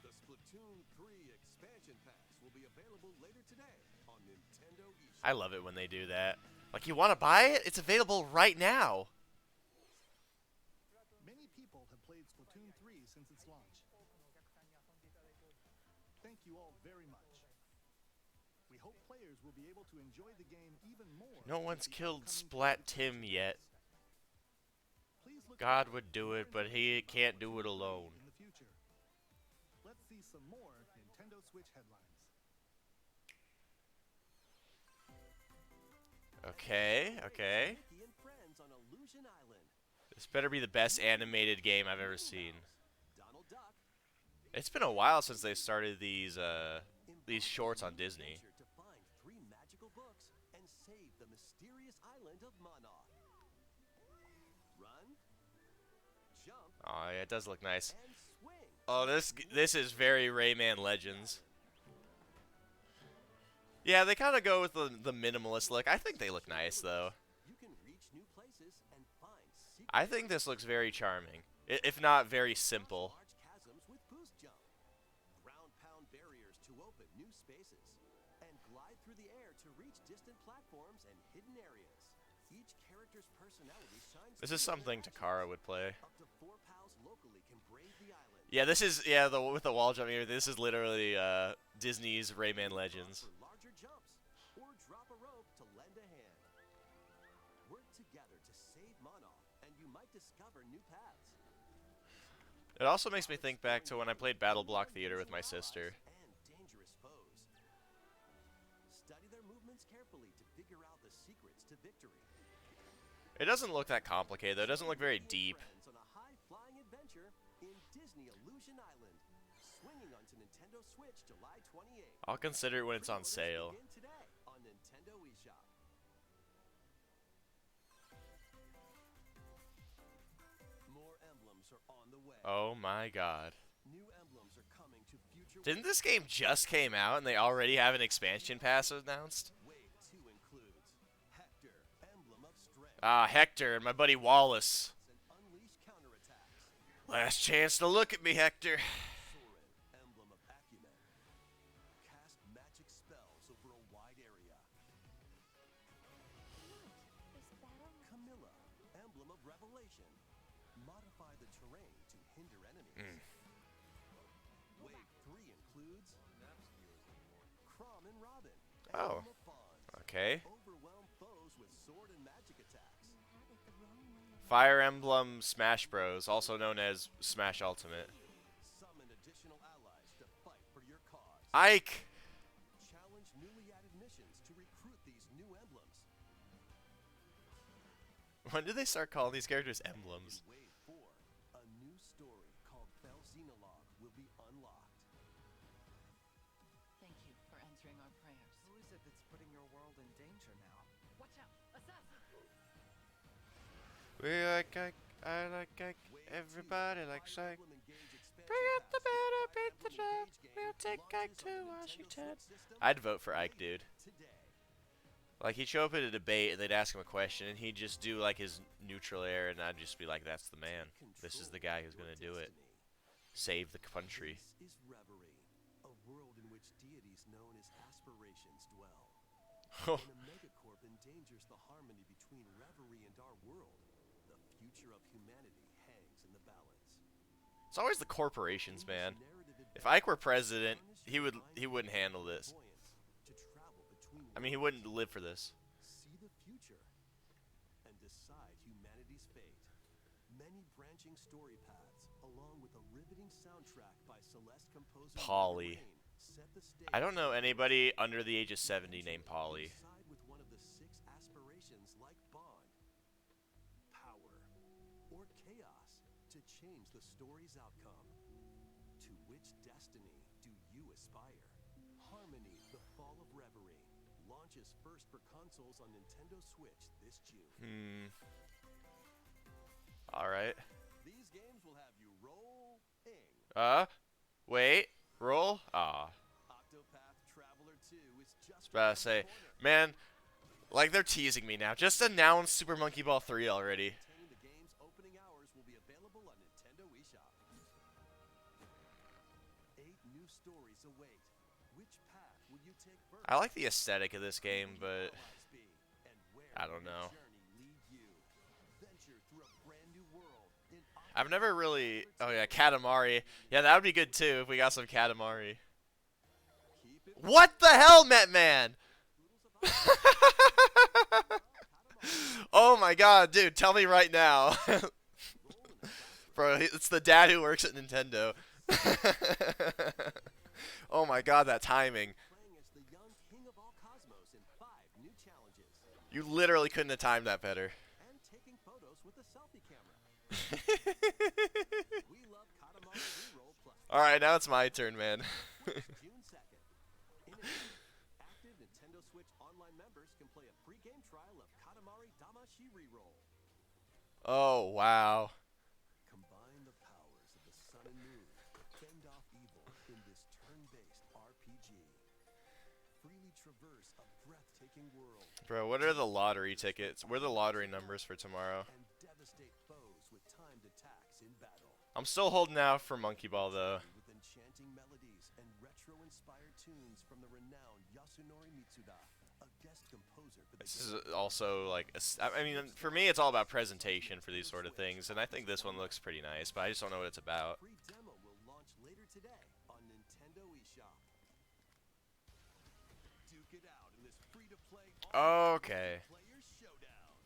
The Splatoon 3 expansion packs will be available later today on Nintendo eShop. I love it when they do that. Like, you want to buy it? It's available right now. Many people have played Splatoon 3 since its launch. Thank you all very much. We hope players will be able to enjoy the game even more. No one's with the killed upcoming Splat expansion Tim yet. packs. Please look God forward would to do more it, but he information can't about do it Splatoon 3 alone. in the future. Let's see some more Nintendo Switch headlines. Okay, okay. Mickey and friends on Illusion Island. This better be the best animated game I've ever seen. Donald Duck. It's been a while since they started these shorts on Embark on an Disney. adventure to find 3 magical books and save the mysterious island of Monarch. Run, jump, Oh, yeah, it does look nice. and swing. Oh, this is very Rayman Legends. Yeah, they kind of go with the minimalist look. I think they look nice, though. You can reach new places and find secret I think this looks very charming, if not very simple. large chasms with boost jump. Ground pound barriers to open new spaces. And glide through the air to reach distant platforms and hidden areas. Each character's personality shines This is through in something their Takara actions. would play. Up to 4 pals locally can brave the island. Yeah, this is with the wall jumping here. This is literally Disney's Rayman Legends. For larger jumps, or drop a rope to lend a hand. Work together to save Monarch, and you might discover new paths. It also makes me think back to when I played Battle Block Theater with my sister. And dangerous foes. Study their movements carefully to figure out the secrets to victory. It doesn't look that complicated though. It doesn't look very deep. Friends on a high-flying adventure in Disney Illusion Island, swinging onto Nintendo Switch July 28th. I'll consider it when it's on Pre-orders sale. begin today on Nintendo eShop. More emblems are on the way. Oh my god. New emblems are coming to future. Didn't this game just came out and they already have an expansion pass announced? Wave 2 includes Hector, emblem of strength, Ah, Hector and my buddy Wallace. and unleash counterattacks. Last chance to look at me, Hector. Soren, emblem of acumen. Cast magic spells over a wide area. This battle Camilla, emblem of revelation. Modify the terrain to hinder enemies. Wave 3 includes Crom and Robin, Oh. emblem of fawns. Okay. Overwhelm foes with sword and magic attacks. had it the wrong way. Fire Emblem Smash Bros, also known as Smash Ultimate. Summon additional allies to fight for your cause. Ike! Challenge newly added missions to recruit these new emblems. When did they start calling these characters emblems? In Wave 4, a new story called Bell Xenologue will be unlocked. Thank you for answering our prayers. Who is it that's putting your world in danger now? Watch out! Assassin! We like Ike, I like Ike, Wave everybody 2, likes Fire Ike. Emblem Engage expansion Bring out the pass. better, Fire beat the Emblem drum. Engage game We'll take Ike launches to on the Nintendo Washington. Switch system I'd vote for Ike, dude. today. Like, he'd show up at a debate and they'd ask him a question and he'd just do like his neutral air and I'd just be like, that's the man. This is the guy who's gonna do it. Save the country. This is Reverie, a world in which deities known as aspirations dwell. When a megacorp endangers the harmony between Reverie and our world, the future of humanity hangs in the balance. It's always the corporations, In this man. narrative If adventure, Ike were president, harness he your would mind he and wouldn't handle this. clairvoyance to travel between I mean, he worlds. wouldn't live for this. See the future and decide humanity's fate. Many branching story paths, along with a riveting soundtrack by Celeste composer Polly. Rain, Set the stage. I don't know anybody under the age of 70 named Polly. Side with one of the 6 aspirations like bond, power, or chaos to change the story's outcome. To which destiny do you aspire? Harmony: The Fall of Reverie launches first for consoles on Nintendo Switch this June. Alright. These games will have you rolling. Wait. Roll? Aw. Octopath Traveler 2 is just About to say, man, like they're teasing me now. Just announce Super Monkey Ball 3 already. the game's opening hours will be available on Nintendo eShop. 8 new stories await. Which path will you take first? I like the aesthetic of this game, but Allies be, and where I don't will know. your journey lead you? Venture through a brand new world in I've never really... Oh yeah, Katamari. Yeah, that would be good too if we got some Katamari. Keep it What the hell, Met Man? Oh my god, dude, tell me right now. Bro, it's the dad who works at Nintendo. Oh my god, that timing. playing as the young king of all cosmos in 5 new challenges. You literally couldn't have timed that better. And taking photos with a selfie camera. We love Katamari Reroll Plus. Alright, now it's my turn, man. June 2nd. In addition, active Nintendo Switch Online members can play a pre-game trial of Katamari Damashi Reroll. Oh, wow. Combine the powers of the sun and moon, fend off evil in this turn-based RPG. Freely traverse a breathtaking world Bro, what are the lottery tickets? What are the lottery numbers for tomorrow? and devastate foes with timed attacks in battle. I'm still holding out for Monkey Ball, though. With enchanting melodies and retro-inspired tunes from the renowned Yasunori Mitsuda, a guest composer for the This game. is also, like, I mean, for me, it's all about presentation for these sort of things, and I think this one looks pretty nice, but I just don't know what it's about. Free demo will launch later today on Nintendo eShop. Duke it out in this free-to-play Okay. player showdown.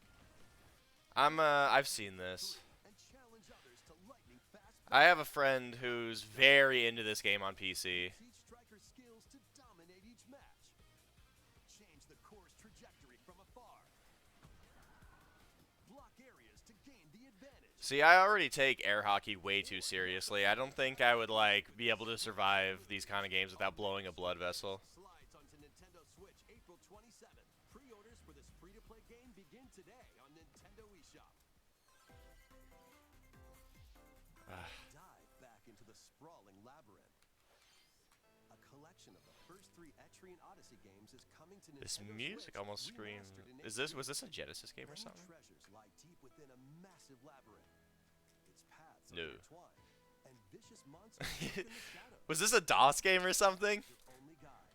I've seen this. And challenge others to lightning fast I have a friend who's very into this game on PC. Teach striker skills to dominate each match. Change the course trajectory from afar. Block areas to gain the advantage. See, I already take air hockey way too seriously. I don't think I would, like, be able to survive these kind of games without blowing a blood vessel. Slides onto Nintendo Switch April 27th. Pre-orders for this free-to-play game begin today on Nintendo eShop. Dive back into the sprawling labyrinth. A collection of the first 3 Etrian Odyssey games is coming to Nintendo This music Switch, almost screams... remastered in Was this a HD. Genesis game or Many something? treasures lie deep within a massive labyrinth. Its paths No. are intertwined, and vicious monsters lurk in the shadows. Was this a DOS game or something? Your only guide.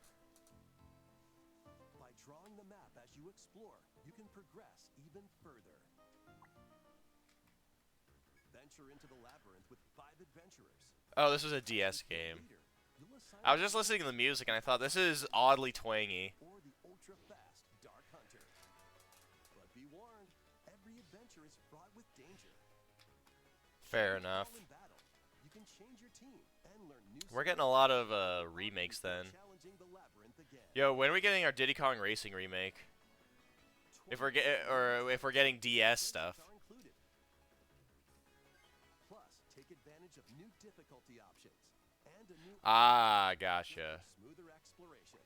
By drawing the map as you explore, you can progress even further. Venture into the labyrinth with 5 adventurers. Oh, this was a DS game. Leader, you'll assign I was just listening to the music and I thought this is oddly twangy. or the ultra-fast Dark Hunter. But be warned, every adventure is fraught with danger. Fair If you enough. fall in battle, you can change your team and learn new We're getting a skills lot of remakes then. challenging the labyrinth again. Yo, when are we getting our Diddy Kong Racing remake? If we're if we're getting DS stuff. Are included. Plus, take advantage of new difficulty options and a new Ah, gotcha. smoother exploration.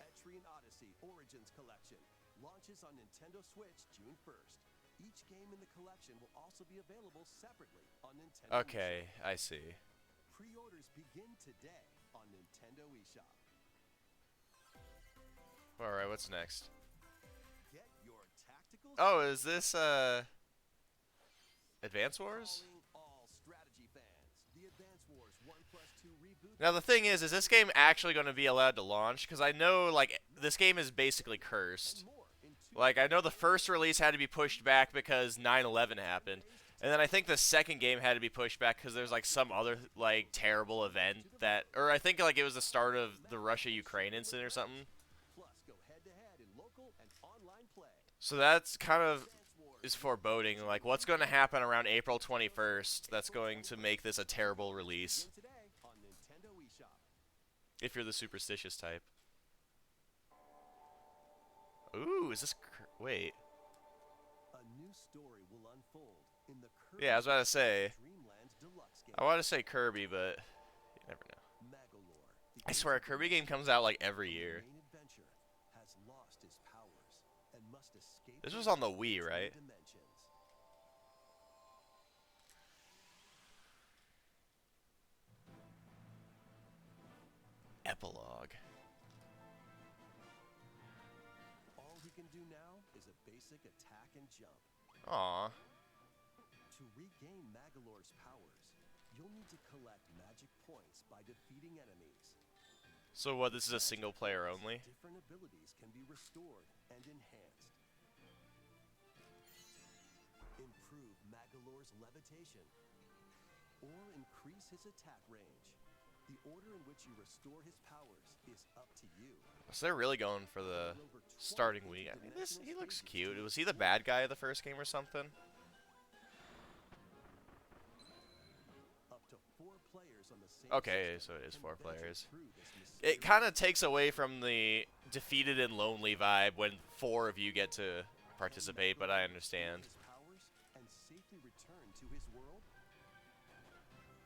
Etrian Odyssey Origins Collection launches on Nintendo Switch June 1st. Each game in the collection will also be available separately on Nintendo Okay, eShop. I see. Pre-orders begin today on Nintendo eShop. Alright, what's next? Get your tactical Oh, is this, Advance Wars? Calling all strategy fans. The Advance Wars 1+2 reboot. Now, the thing is this game actually going to be allowed to launch? Because I know, like, this game is basically cursed. and more in 2 Like, I know the first release had to be pushed back because 9/11 happened. And then I think the second game had to be pushed back because there's, like, some other, like, terrible event that... Or I think, like, it was the start of the Russia-Ukraine incident or something. Plus, go head-to-head in local and online play. So that's kind of... Advance Wars is foreboding. Like, what's going to happen around April 21st that's going to make this a terrible release? begin today on Nintendo eShop. If you're the superstitious type. Ooh, is this... Wait. A new story will unfold in the Yeah, I was about to say. Dreamland Deluxe game. I want to say Kirby, but you never know. Magalore, the I swear, a Kirby game comes out like every year. main adventure, has lost his powers and must escape. This was on the Wii, right? Dimensions. Epilogue. All he can do now is a basic attack and jump. Aw. To regain Magalore's powers, you'll need to collect magic points by defeating enemies. So what, this is a single player only? Different abilities can be restored and enhanced. Improve Magalore's levitation or increase his attack range. The order in which you restore his powers is up to you. So they're really going for the starting Wii. I mean, he looks cute. Was he the bad guy of the first game or something? Up to 4 players on the same Okay, system so it is can 4 venture players. through this It mysterious kind of takes away from the defeated and lonely vibe when 4 of you get to participate, but I understand. his powers and safely return to his world.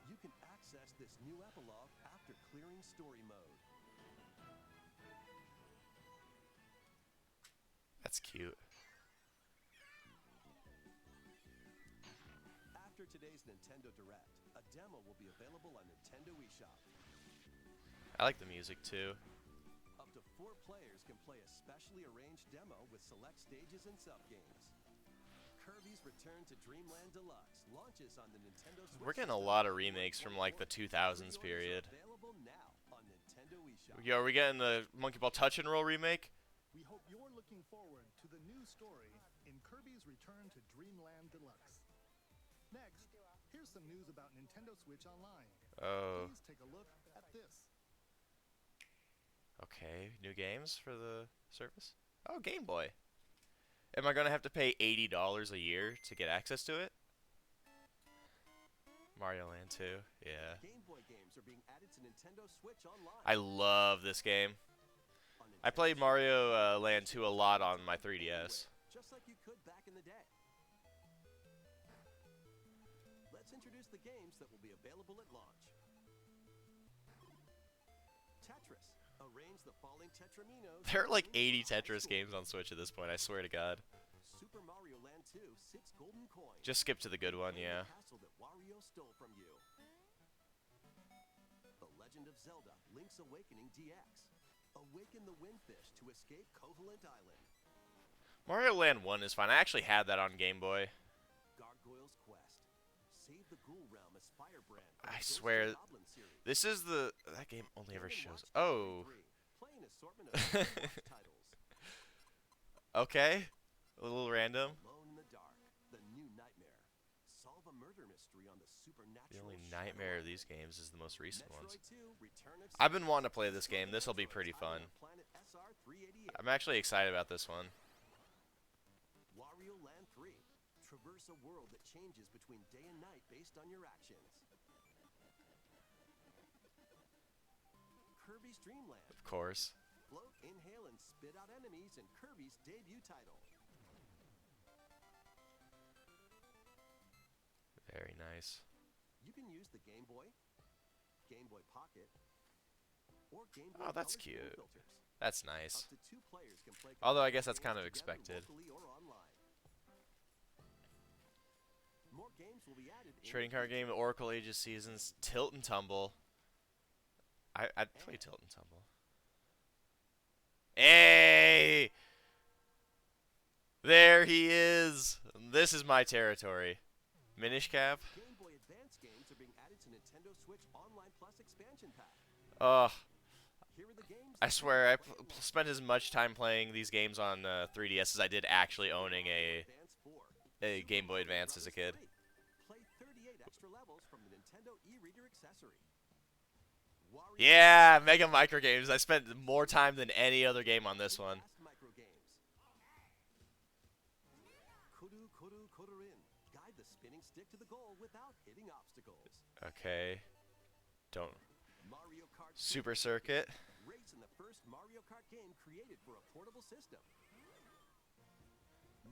You can access this new epilogue after clearing story mode. That's cute. After today's Nintendo Direct, a demo will be available on Nintendo eShop. I like the music too. Up to 4 players can play a specially arranged demo with select stages and sub-games. Kirby's Return to Dreamland Deluxe launches on the Nintendo Switch. We're getting a lot of remakes from like the 2000s period. Available now on Nintendo eShop. Yo, are we getting the Monkey Ball Touch and Roll remake? We hope you're looking forward to the new story in Kirby's Return to Dreamland Deluxe. Next, here's some news about Nintendo Switch Online. Oh, Please take a look at this. okay. New games for the service? Oh, Game Boy. Am I going to have to pay $80 a year to get access to it? Mario Land 2, yeah. Game Boy games are being added to Nintendo Switch Online. I love this game. On I Nintendo played Switch, Mario you can Land 2 a lot on my 3DS. anywhere, just like you could back in the day. Let's introduce the games that will be available at launch. Tetris. Arrange the falling Tetraminos. There are like in 80 Tetris school. games on Switch at this point, I swear to God. Super Mario Land 2, 6 golden coins. Just skip to the good one, Own the yeah. castle that Wario stole from you. The Legend of Zelda: Link's Awakening DX. Awaken the Windfish to escape Koholint Island. Mario Land 1 is fine. I actually had that on Game Boy. Gargoyle's Quest. Save the Ghoul Realm as Firebrand. from I the Ghosts swear, and Goblins series. this is the... That game only ever Game & shows... Watch Dogs Oh, 3. Play an assortment of Game & Watch titles. okay. A little random. Alone in the Dark. The New Nightmare. Solve a murder mystery on the supernatural. The only Shadow nightmare of Island. these games is the most recent ones. Metroid 2, Return of I've been Samus. wanting to play this game. This will be pretty fun. Planet SR-388. I'm actually excited about this one. Wario Land 3. Traverse a world that changes between day and night based on your actions. Kirby's Dream Land. Of course. Float, inhale, and spit out enemies in Kirby's debut title. Very nice. You can use the Game Boy, Game Boy Pocket, or Game Boy Oh, that's Color screen cute. filters. That's Up nice. to 2 players can play. Although I guess competitive that's kind of games together expected. locally or online. More games will be added. in Trading the card future. game, Oracle Ages Seasons, Tilt and Tumble. I'd play Tilt and Tumble. Hey! There he is! This is my territory. Minish Cap? Game Boy Advance games are being added to Nintendo Switch Online Plus expansion pack. Ugh. Here are the games. I swear, I spent as much time playing these games on 3DS as I did actually owning a Advance 4. Game Boy Advance as a kid. Play 38 extra levels from the Nintendo e-reader accessory. Wario Yeah, Mega Micro Games. I spent more time than any other game on this one. Fast micro games. Kuru Kuru Kururin. Guide the spinning stick to the goal without hitting obstacles. Okay. Don't. Mario Kart Super Circuit. Race in the first Mario Kart game created for a portable system.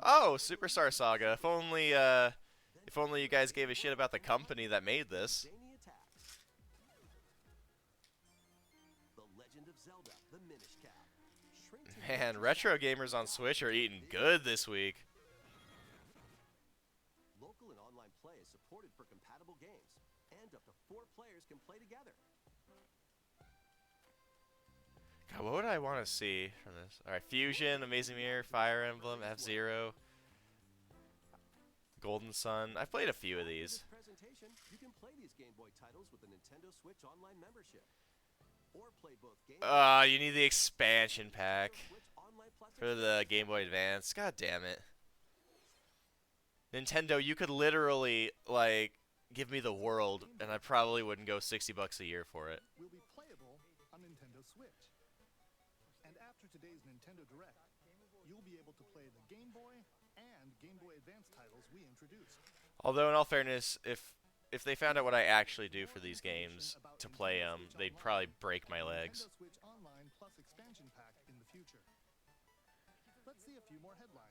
Oh, Superstar Saga. If only you guys gave a shit about the company that made this. Zany attacks. The Legend of Zelda, the Minish Cap. Shrink to Man, retro gamers on Switch are eating good this week. Local and online play is supported for compatible games, and up to 4 players can play together. God, what would I want to see from this? Alright, Fusion, Amazing Mirror, Fire Emblem, F-Zero, Golden Sun. I've played a few of After these. this presentation, you can play these Game Boy titles with the Nintendo Switch Online membership, or play both games. You need the expansion pack Switch Online Plus for the Game Boy Advance. God damn it. Nintendo, you could literally, like, give me the world, and I probably wouldn't go $60 a year for it. Will be playable on Nintendo Switch. And after today's Nintendo Direct, you'll be able to play the Game Boy and Game Boy Advance titles we introduced. Although, in all fairness, if they found out what I actually do for these games to play them, they'd probably break my legs. Nintendo Switch Online Plus expansion pack in the future. Let's see a few more headlines.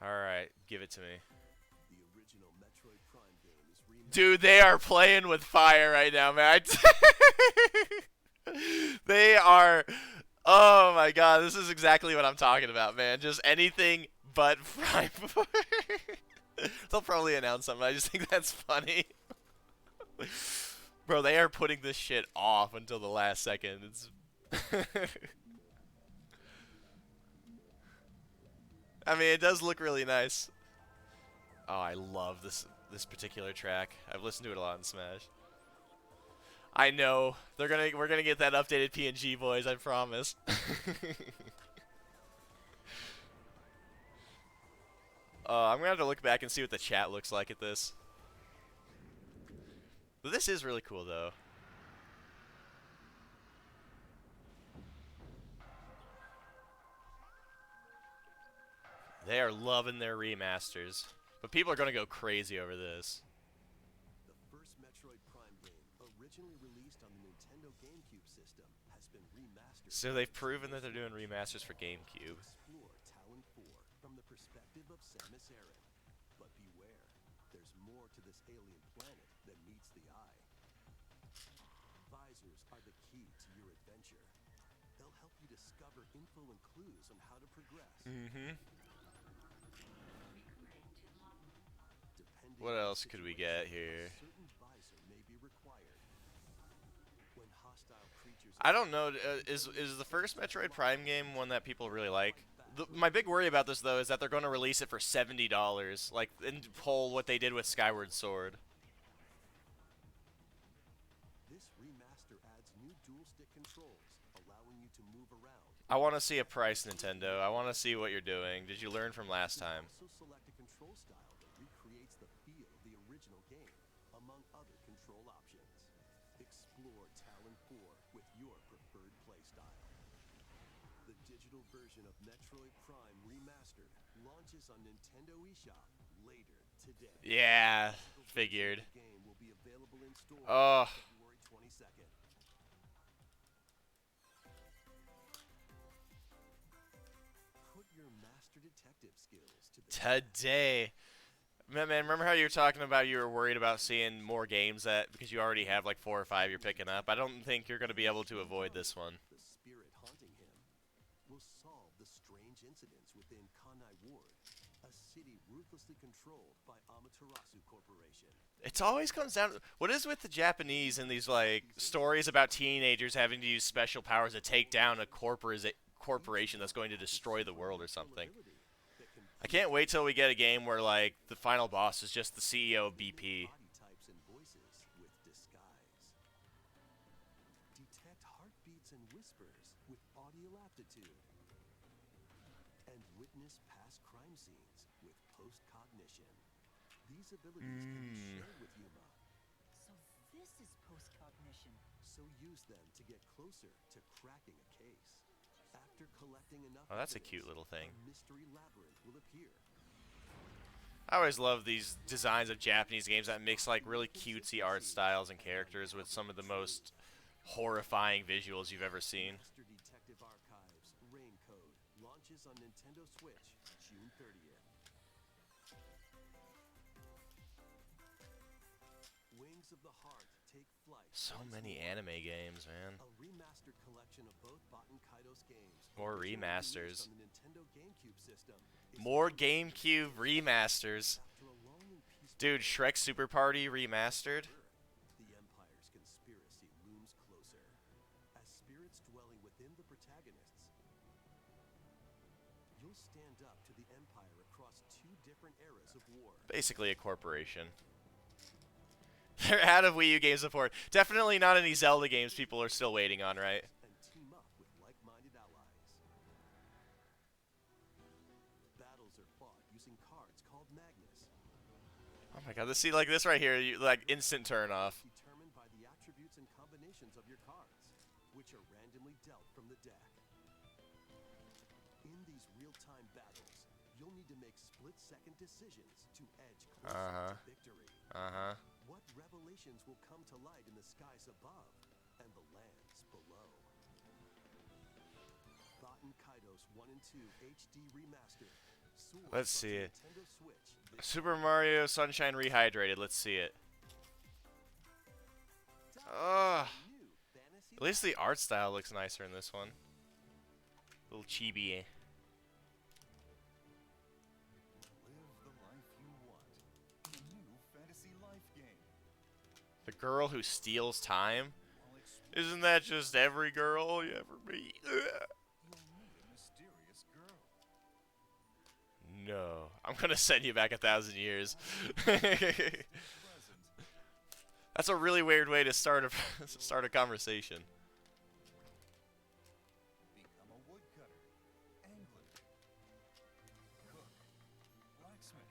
Alright, give it to me. The original Metroid Prime game is remastered. Dude, they are playing with fire right now, man. They are... Oh my god, this is exactly what I'm talking about, man. Just anything but Prime. They'll probably announce something. I just think that's funny. Bro, they are putting this shit off until the last second. It's... I mean, it does look really nice. Oh, I love this particular track. I've listened to it a lot in Smash. I know we're gonna get that updated PNG, boys. I promise. I'm gonna have to look back and see what the chat looks like at this. But this is really cool, though. They are loving their remasters. But people are going to go crazy over this. The first Metroid Prime game, originally released on the Nintendo GameCube system, has been remastered. So they've proven that they're doing remasters for GameCube. Explore Talon 4 from the perspective of Samus Aran. But beware, there's more to this alien planet than meets the eye. Visors are the key to your adventure. They'll help you discover info and clues on how to progress. Mm-hmm. Depending What on the else could we get situation, here? a certain visor may be required. When hostile creatures I don't know. Is the first Metroid Prime game one that people really like? My big worry about this, though, is that they're going to release it for $70, like, and pull what they did with Skyward Sword. This remaster adds new dual-stick controls, allowing you to move around. I want to see a price, Nintendo. I want to see what you're doing. Did you learn from last time? Also select a control style that recreates the feel of the original game, among other control options. Explore Talon 4 with your preferred playstyle. The digital version of Metroid Prime Remastered launches on Nintendo eShop later today. Yeah, Physical version figured. of the game will be available in store Oh. on February 22nd. Put your master detective skills to the Today. Man, remember how you were talking about you were worried about seeing more games that because you already have like 4 or 5 you're picking up? I don't think you're going to be able to avoid this one. The spirit haunting him will solve the strange incidents within Kanai Ward, a city ruthlessly controlled by Amaterasu Corporation. It always comes down to what is with the Japanese and these like stories about teenagers having to use special powers to take down a corporation that's going to destroy the world or something. I can't wait till we get a game where like the final boss is just the CEO of BP. Body types and voices with disguise. Detect heartbeats and whispers with audio aptitude. And witness past crime scenes with post-cognition. These abilities can be shared with Yuma, So this is post-cognition. so use them to get closer to cracking a case. After collecting enough Oh, that's a evidence, cute little thing. a mystery labyrinth will appear. I always love these designs of Japanese games that mix like really cutesy art styles and characters with some of the most horrifying visuals you've ever seen. Master Detective Archives Rain Code launches on Nintendo Switch June 30th. Wings of the Heart take flight. So once many more. anime games, man. A remastered collection of both Baten Kaitos games. More originally remasters. released on the Nintendo GameCube system, is More now GameCube remasters. after a lonely, peaceful Dude, Shrek Super Party remastered. the Empire's conspiracy looms closer. As spirits dwelling within the protagonists, you'll stand up to the Empire across two different eras of war. Basically a corporation. They're out of Wii U game support. Definitely not any Zelda games people are still waiting on, right? And team up with like-minded allies. Battles are fought using cards called Magnus, Oh my god, this see like this right here, like instant turn off. determined by the attributes and combinations of your cards, which are randomly dealt from the deck. In these real-time battles, you'll need to make split-second decisions to edge closer to victory. What revelations will come to light in the skies above and the lands below? Baten Kaitos 1 and 2 HD Remastered. Soars Let's onto see it. Nintendo Switch this Super Mario Sunshine Rehydrated. Let's see it. Ugh. new fantasy At least the art style looks nicer in this one. Little chibi. Live the life you want. In a new fantasy life game. The girl who steals time? While exploring, Isn't that just every girl you ever meet? Ugh. you'll meet a mysterious girl. No. I'm gonna send you back 1,000 years. Present. That's a really weird way to start a start a conversation. Become a woodcutter, angler, cook, blacksmith,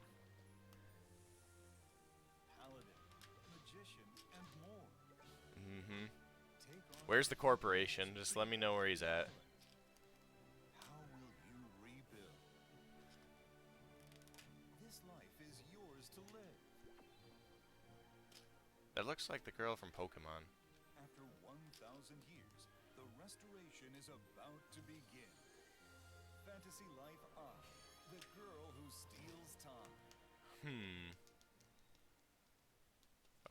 paladin, magician, and more. Mm-hmm. Take on Where's the corporation? Just let me know where he's at. How will you rebuild? This life is yours to live. That looks like the girl from Pokemon. After 1,000 years, the restoration is about to begin. Fantasy Life I, the girl who steals time.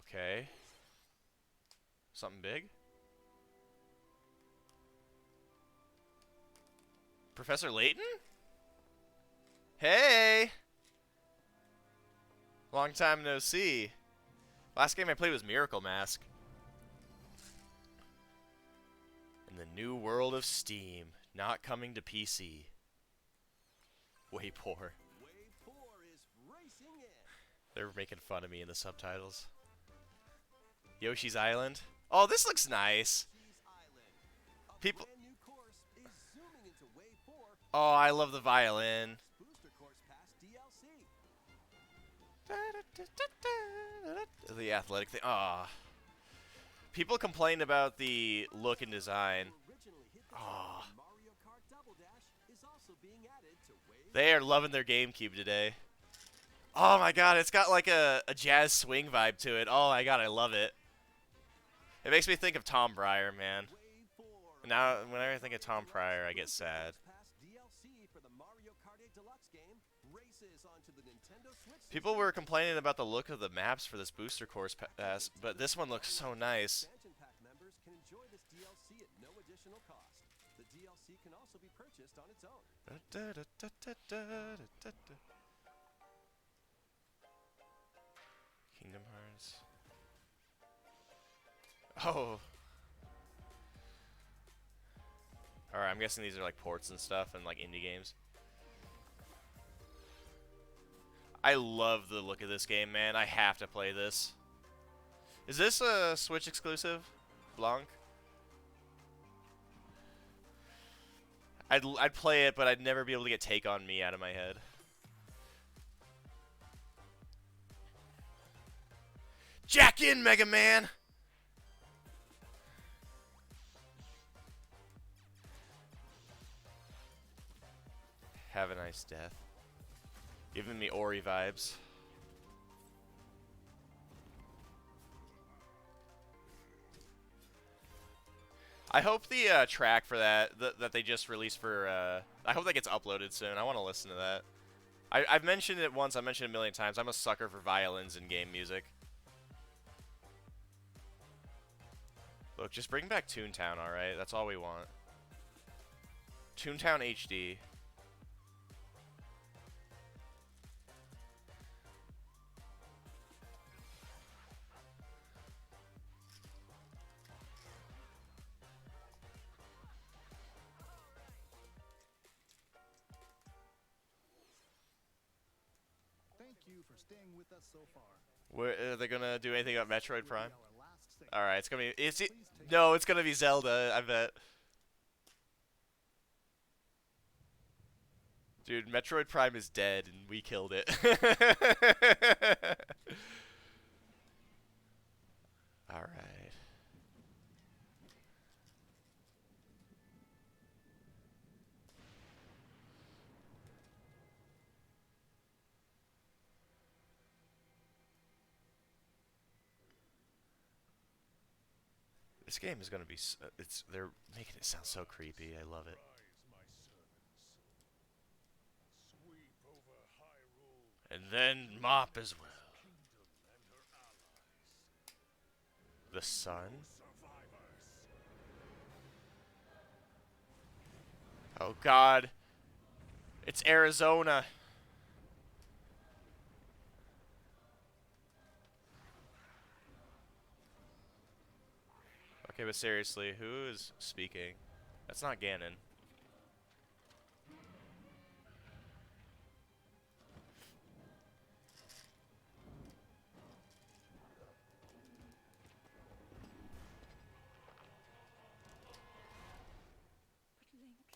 Okay. Something big? Professor Layton? Hey! Long time no see. Last game I played was Miracle Mask. In the new world of Steam, not coming to PC. Way poor. Wave 4 is racing in. They're making fun of me in the subtitles. Yoshi's Island. Oh, this looks nice. Yoshi's Island. A People- brand new course is zooming into Wave 4. Oh, I love the violin. Booster Course Pass DLC. The athletic thing. Ah. People complain about the look and design. Who originally hit the Ah. track in Mario Kart Double Dash is also being added to Wave. They are loving their GameCube today. Oh my god, it's got like a jazz swing vibe to it. Oh my god, I love it. It makes me think of Tom Pryor, man. Wave 4. Now, whenever I think of Tom Pryor, I get sad. Pass DLC for the Mario Kart 8 Deluxe game races onto the Nintendo Switch. People were complaining about the look of the maps for this booster course pass, but this one looks so nice. Expansion pack members can enjoy this DLC at no additional cost. The DLC can also be purchased on its own. Kingdom Hearts. Oh. Alright, I'm guessing these are like ports and stuff and like indie games. I love the look of this game, man. I have to play this. Is this a Switch exclusive? Blanc? I'd play it, but I'd never be able to get Take On Me out of my head. Jack in, Mega Man! Have a nice death. Giving me Ori vibes. I hope the track for that they just released for I hope that gets uploaded soon. I want to listen to that. I've mentioned it once. I mentioned it a million times. I'm a sucker for violins in game music. Look, just bring back Toontown, all right? That's all we want. Toontown HD. Thank you for staying with us so far. Are they gonna do anything about Metroid Prime? Our last segment. All right, it's gonna be. No, it's gonna be Zelda. I bet. Dude, Metroid Prime is dead, and we killed it. All right. This game is gonna be. They're making it sound so creepy. I love it. And then Mop as well. The sun? Oh god. It's Arizona. Okay, but seriously, who is speaking? That's not Ganon. But Link,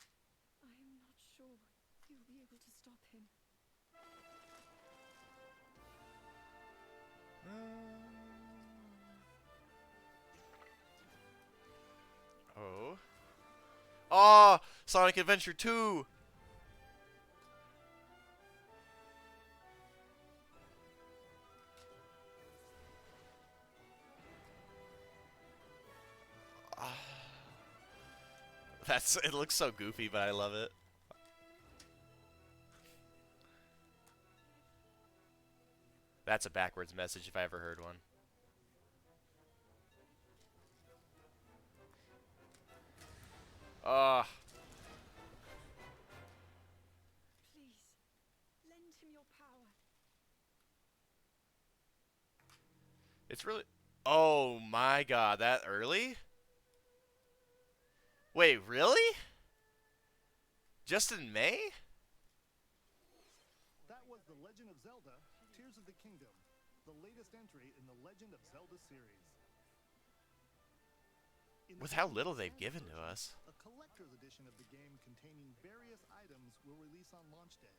I am not sure you'll be able to stop him. Oh. Oh! Sonic Adventure 2! It looks so goofy, but I love it. That's a backwards message if I ever heard one. Please, lend him your power. It's really... Oh my god, that early? Wait, really? Just in May? That was The Legend of Zelda: Tears of the Kingdom, the latest entry in the Legend of Zelda series. With how little they've given to us. A collector's edition of the game containing various items will release on launch day.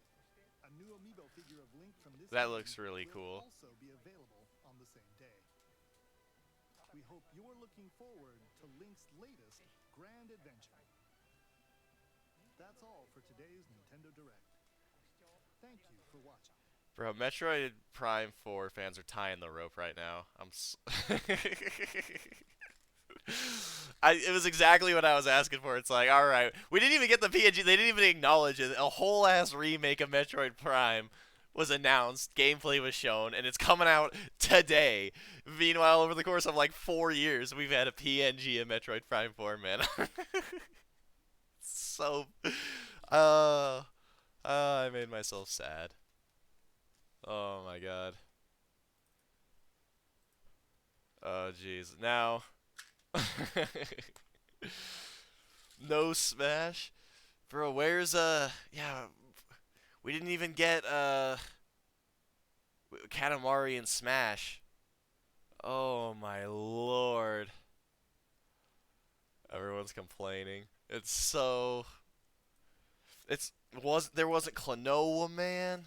A new amiibo figure of Link from this That game looks really will cool. also be available on the same day. We hope you're looking forward to Link's latest grand adventure. That's all for today's Nintendo Direct. Thank you for watching. Bro, Metroid Prime 4 fans are tying the rope right now. It was exactly what I was asking for. It's like, alright, we didn't even get the PNG. They didn't even acknowledge it. A whole ass remake of Metroid Prime was announced, gameplay was shown, and it's coming out today. Meanwhile, over the course of like 4 years, we've had a PNG of Metroid Prime 4, man. So, I made myself sad. Oh my god. Oh jeez. Now, no Smash, bro. Where's yeah, we didn't even get Katamari and Smash. Oh my lord. Everyone's complaining. It's so. There wasn't Klonoa, man.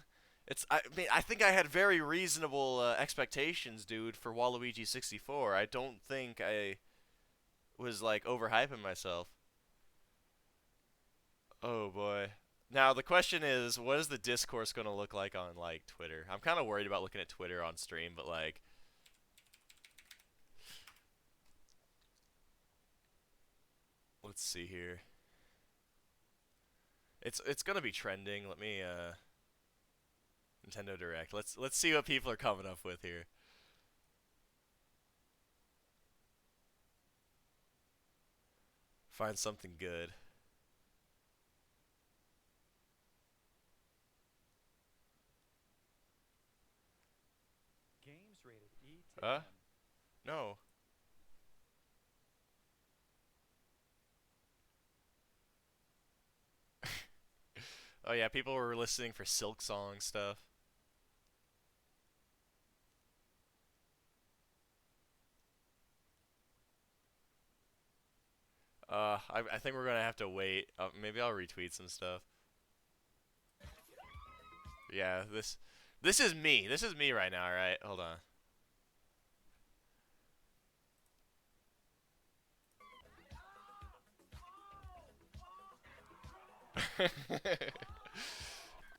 I mean, I think I had very reasonable expectations, dude, for Waluigi 64. I don't think I was like overhyping myself. Oh boy. Now the question is, what is the discourse going to look like on like Twitter? I'm kind of worried about looking at Twitter on stream, but like Let's see here. It's gonna be trending. Let me Nintendo Direct. Let's see what people are coming up with here. Find something good. Games rated E to Huh? M. No. Oh yeah, people were listening for Silk Song stuff. I think we're gonna have to wait. Maybe I'll retweet some stuff. Yeah, this is me. This is me right now. All right, hold on.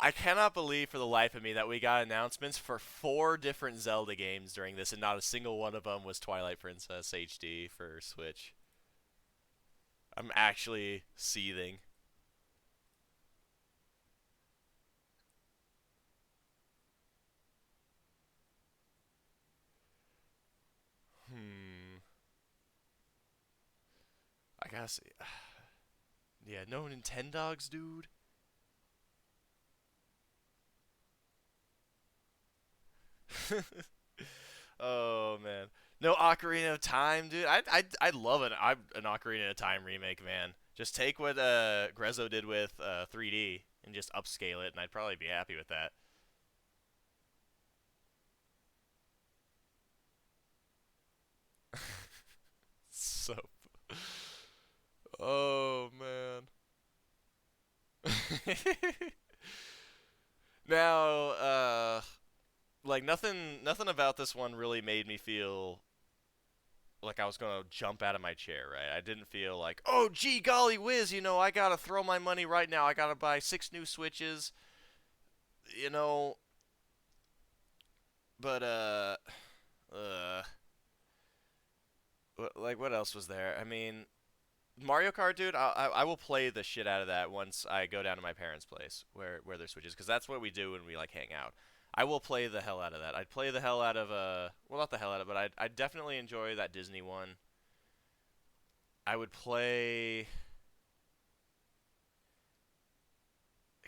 I cannot believe for the life of me that we got announcements for 4 different Zelda games during this, and not a single one of them was Twilight Princess HD for Switch. I'm actually seething. Hmm. I gotta see. Yeah, no Nintendogs, dude. Oh man, no Ocarina of Time, dude. I'd love an Ocarina of Time remake, man. Just take what Grezzo did with 3D and just upscale it, and I'd probably be happy with that. So, oh man. Now, like nothing about this one really made me feel like I was gonna jump out of my chair, right? I didn't feel like, oh gee golly whiz, I gotta throw my money right now. I gotta buy 6 new Switches, you know. But uh, like what else was there? I mean, Mario Kart, dude. I will play the shit out of that once I go down to my parents' place where their Switches, because that's what we do when we like hang out. I will play the hell out of that. I'd play the hell out of well, not the hell out of, but I'd definitely enjoy that Disney one. I would play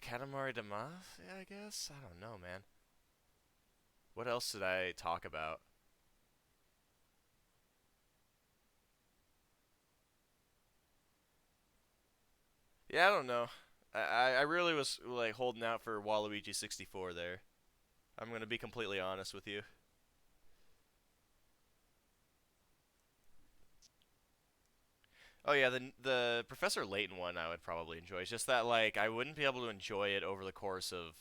Katamari Damacy, I guess. I don't know, man. What else did I talk about? Yeah, I don't know. I really was like holding out for Waluigi 64 there. I'm gonna be completely honest with you. Oh yeah, the Professor Layton one I would probably enjoy. It's just that like I wouldn't be able to enjoy it over the course of,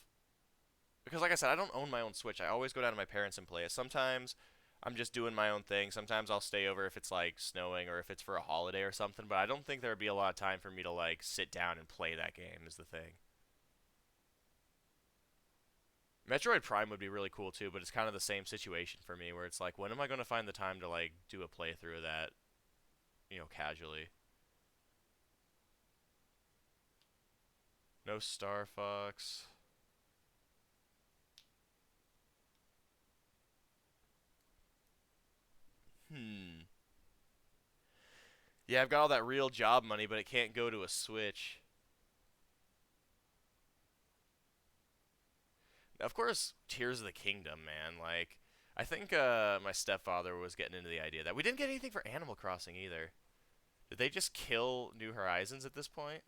because like I said, I don't own my own Switch. I always go down to my parents and play it. Sometimes I'm just doing my own thing. Sometimes I'll stay over if it's like snowing or if it's for a holiday or something, but I don't think there would be a lot of time for me to like sit down and play that game is the thing. Metroid Prime would be really cool too, but it's kind of the same situation for me where it's like when am I going to find the time to like do a playthrough of that, casually. No Star Fox. Hmm. Yeah, I've got all that real job money, but it can't go to a Switch. Of course, Tears of the Kingdom, man. Like, I think my stepfather was getting into the idea that we didn't get anything for Animal Crossing either. Did they just kill New Horizons at this point?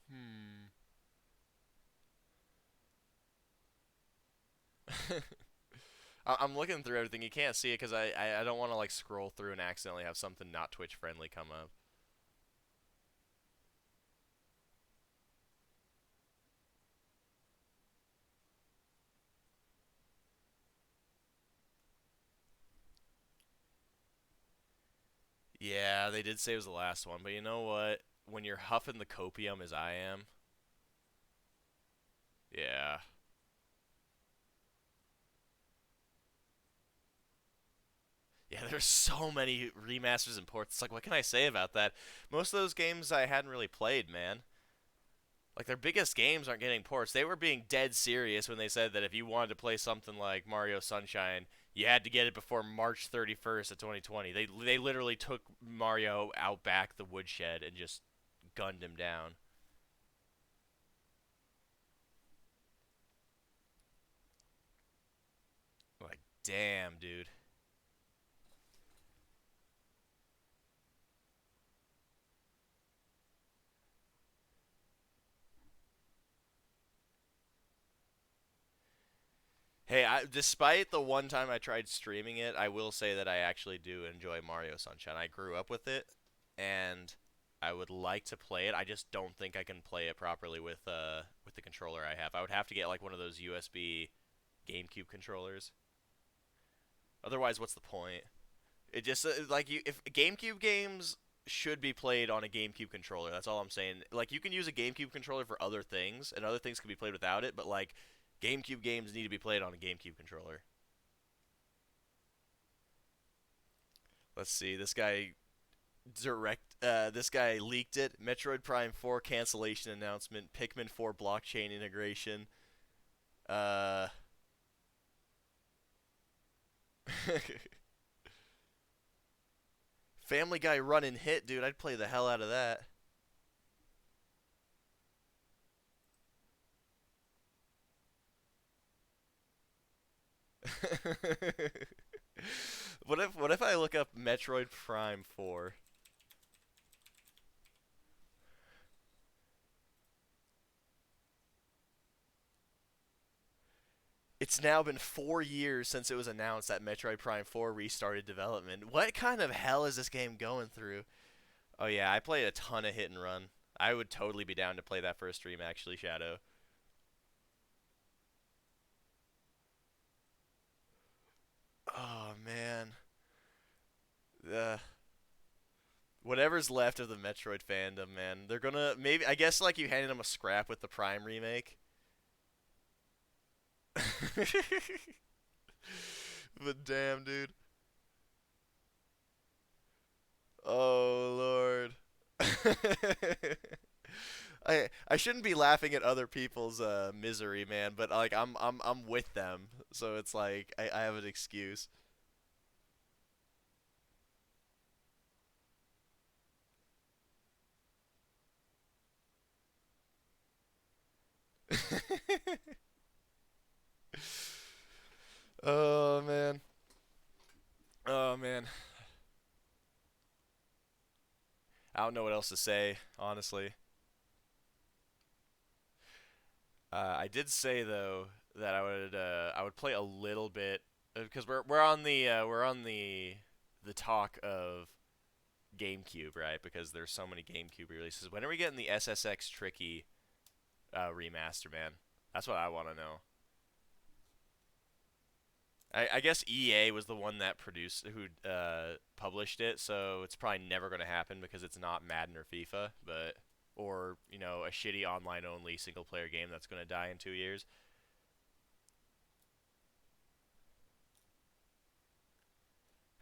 Hmm. I'm looking through everything. You can't see it because I don't want to like scroll through and accidentally have something not Twitch friendly come up. Yeah, they did say it was the last one, but you know what? When you're huffing the copium as I am, yeah. Yeah, there's so many remasters and ports. It's like, what can I say about that? Most of those games I hadn't really played, man. Like, their biggest games aren't getting ports. They were being dead serious when they said that if you wanted to play something like Mario Sunshine, you had to get it before March 31st of 2020. They literally took Mario out back the woodshed and just gunned him down. Like, damn, dude. Hey, despite the one time I tried streaming it, I will say that I actually do enjoy Mario Sunshine. I grew up with it, and I would like to play it. I just don't think I can play it properly with the controller I have. I would have to get like one of those USB GameCube controllers. Otherwise, what's the point? It just if GameCube games should be played on a GameCube controller. That's all I'm saying. Like you can use a GameCube controller for other things, and other things can be played without it. But like GameCube games need to be played on a GameCube controller. Let's see. This guy leaked it. Metroid Prime 4 cancellation announcement. Pikmin 4 blockchain integration. Uh. Family Guy Run and Hit, dude. I'd play the hell out of that. What if I look up Metroid Prime 4? It's now been 4 years since it was announced that Metroid Prime 4 restarted development. What kind of hell is this game going through? Oh yeah, I played a ton of Hit and Run. I would totally be down to play that for a stream, actually, Shadow. Oh man. Uh, whatever's left of the Metroid fandom, man. They're gonna maybe I guess like you handed them a scrap with the Prime remake. But damn, dude. Oh Lord. I shouldn't be laughing at other people's misery, man, but like I'm with them. So it's like I have an excuse. Oh man. Oh man. I don't know what else to say, honestly. I did say though that I would play a little bit because we're on the talk of GameCube, right? Because there's so many GameCube releases. When are we getting the SSX Tricky remaster, man? That's what I want to know. I guess EA was the one that who published it, so it's probably never going to happen because it's not Madden or FIFA, but or you know a shitty online only single player game that's going to die in 2 years.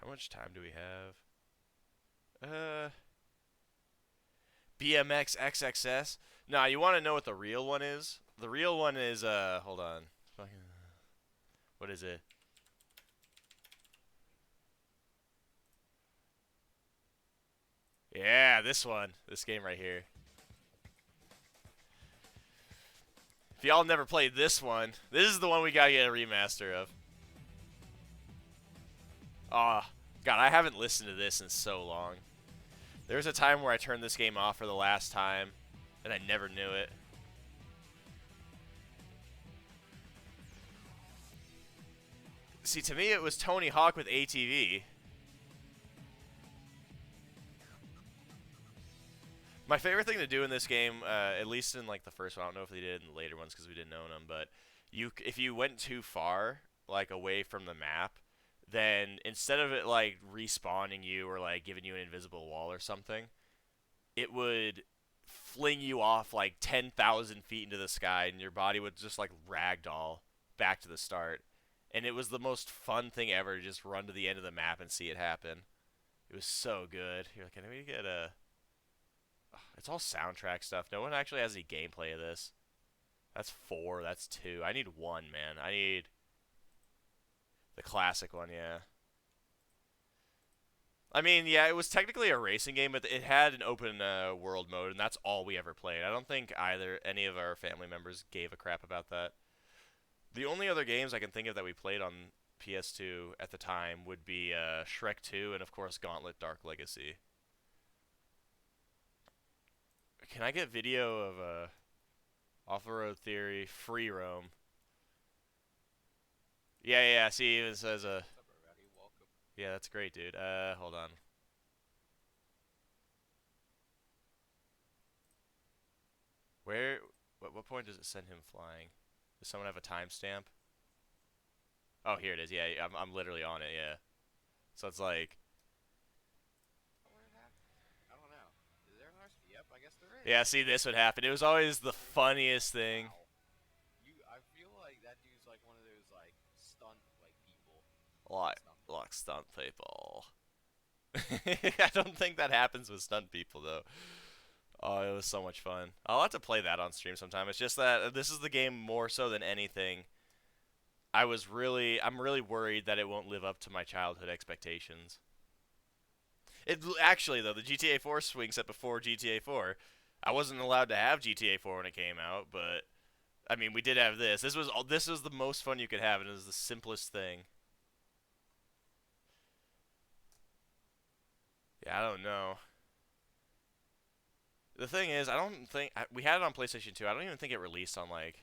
How much time do we have? BMX XXS. Nah, you want to know what the real one is? The real one is hold on. What is it? Yeah, this one. This game right here. If y'all never played this one, this is the one we gotta get a remaster of. Ah, God, I haven't listened to this in so long. There was a time where I turned this game off for the last time, and I never knew it. See, to me, it was Tony Hawk with ATV. My favorite thing to do in this game, at least in like the first one, I don't know if they did it in the later ones because we didn't own them, but if you went too far, like away from the map, then instead of it like respawning you or like giving you an invisible wall or something, it would fling you off like 10,000 feet into the sky, and your body would just like ragdoll back to the start. And it was the most fun thing ever to just run to the end of the map and see it happen. It was so good. You're like, can we get a... It's all soundtrack stuff. No one actually has any gameplay of this. That's 4. That's 2. I need 1, man. I need the classic one, yeah. I mean, yeah, it was technically a racing game, but it had an open world mode, and that's all we ever played. I don't think any of our family members gave a crap about that. The only other games I can think of that we played on PS2 at the time would be Shrek 2 and, of course, Gauntlet Dark Legacy. Can I get video of Off-Road Theory Free Roam? Yeah, see, it even says yeah, that's great, dude. Hold on. What point does it send him flying? Does someone have a timestamp? Oh, here it is. Yeah, I'm literally on it. Yeah. So it's like. I don't know. Is there an RC? Yep, I guess there is. Yeah, see, this would happen. It was always the funniest thing. Wow. I feel like that dude's like one of those like stunt like people. Like stunt people. I don't think that happens with stunt people though. Oh, it was so much fun. I'll have to play that on stream sometime. It's just that this is the game more so than anything. I'm really worried that it won't live up to my childhood expectations. It actually though, the GTA 4 swing set before GTA 4. I wasn't allowed to have GTA 4 when it came out, but I mean, we did have this. This was the most fun you could have, and it was the simplest thing. Yeah, I don't know. The thing is, I don't think we had it on PlayStation 2. I don't even think it released on like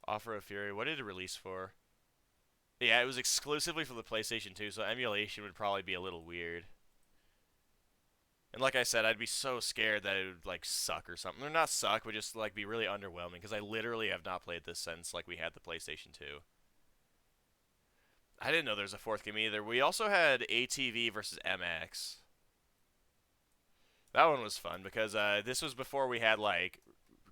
Off-Road Fury. What did it release for? Yeah, it was exclusively for the PlayStation 2, so emulation would probably be a little weird. And like I said, I'd be so scared that it would like suck or something. Or not suck, but just like be really underwhelming because I literally have not played this since like we had the PlayStation 2. I didn't know there was a 4th game either. We also had ATV versus MX. That one was fun because this was before we had like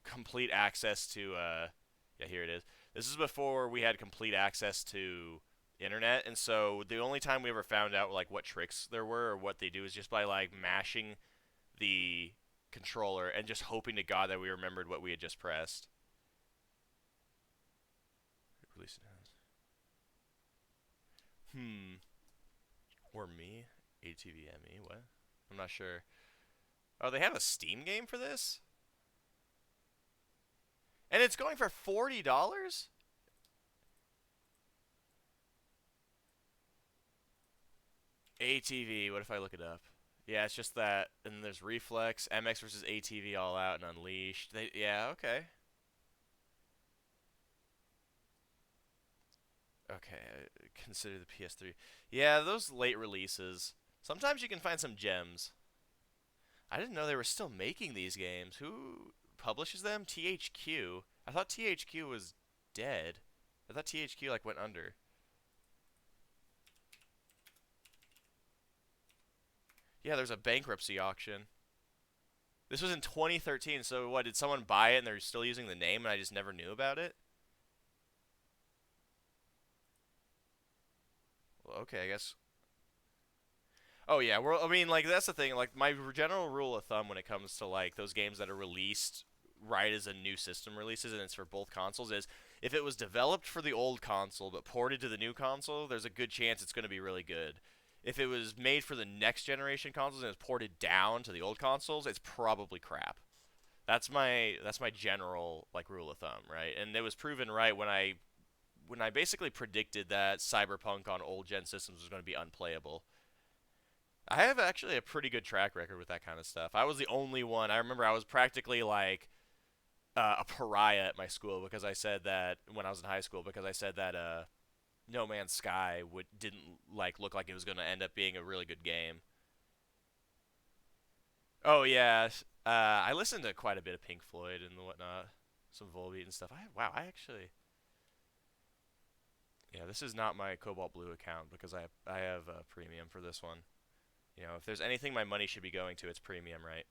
complete access to yeah, here it is. This is before we had complete access to internet, and so the only time we ever found out like what tricks there were or what they do is just by like mashing the controller and just hoping to God that we remembered what we had just pressed. Or me? ATVME? What? I'm not sure. Oh, they have a Steam game for this? And it's going for $40? ATV, what if I look it up? Yeah, it's just that, and there's Reflex, MX versus ATV All Out, and Unleashed. Yeah, okay. Okay, consider the PS3. Yeah, those late releases. Sometimes you can find some gems. I didn't know they were still making these games. Who publishes them? THQ. I thought THQ was dead. I thought THQ like went under. Yeah, there's a bankruptcy auction. This was in 2013, so what, did someone buy it and they're still using the name and I just never knew about it? Well, okay, I guess. Oh yeah, I mean, like, that's the thing, like, my general rule of thumb when it comes to, like, those games that are released right as a new system releases, and it's for both consoles, is if it was developed for the old console but ported to the new console, there's a good chance it's going to be really good. If it was made for the next generation consoles and it's ported down to the old consoles, it's probably crap. That's my general, like, rule of thumb, right? And it was proven right when I basically predicted that Cyberpunk on old gen systems was going to be unplayable. I have actually a pretty good track record with that kind of stuff. I was the only one. I remember I was practically like a pariah at my school because I said that when I was in high school because I said that No Man's Sky didn't like look like it was going to end up being a really good game. Oh yeah, I listened to quite a bit of Pink Floyd and whatnot, some Volbeat and stuff. Wow, I actually. Yeah, this is not my Cobalt Blue account because I have a premium for this one. You know, if there's anything my money should be going to, it's premium, right?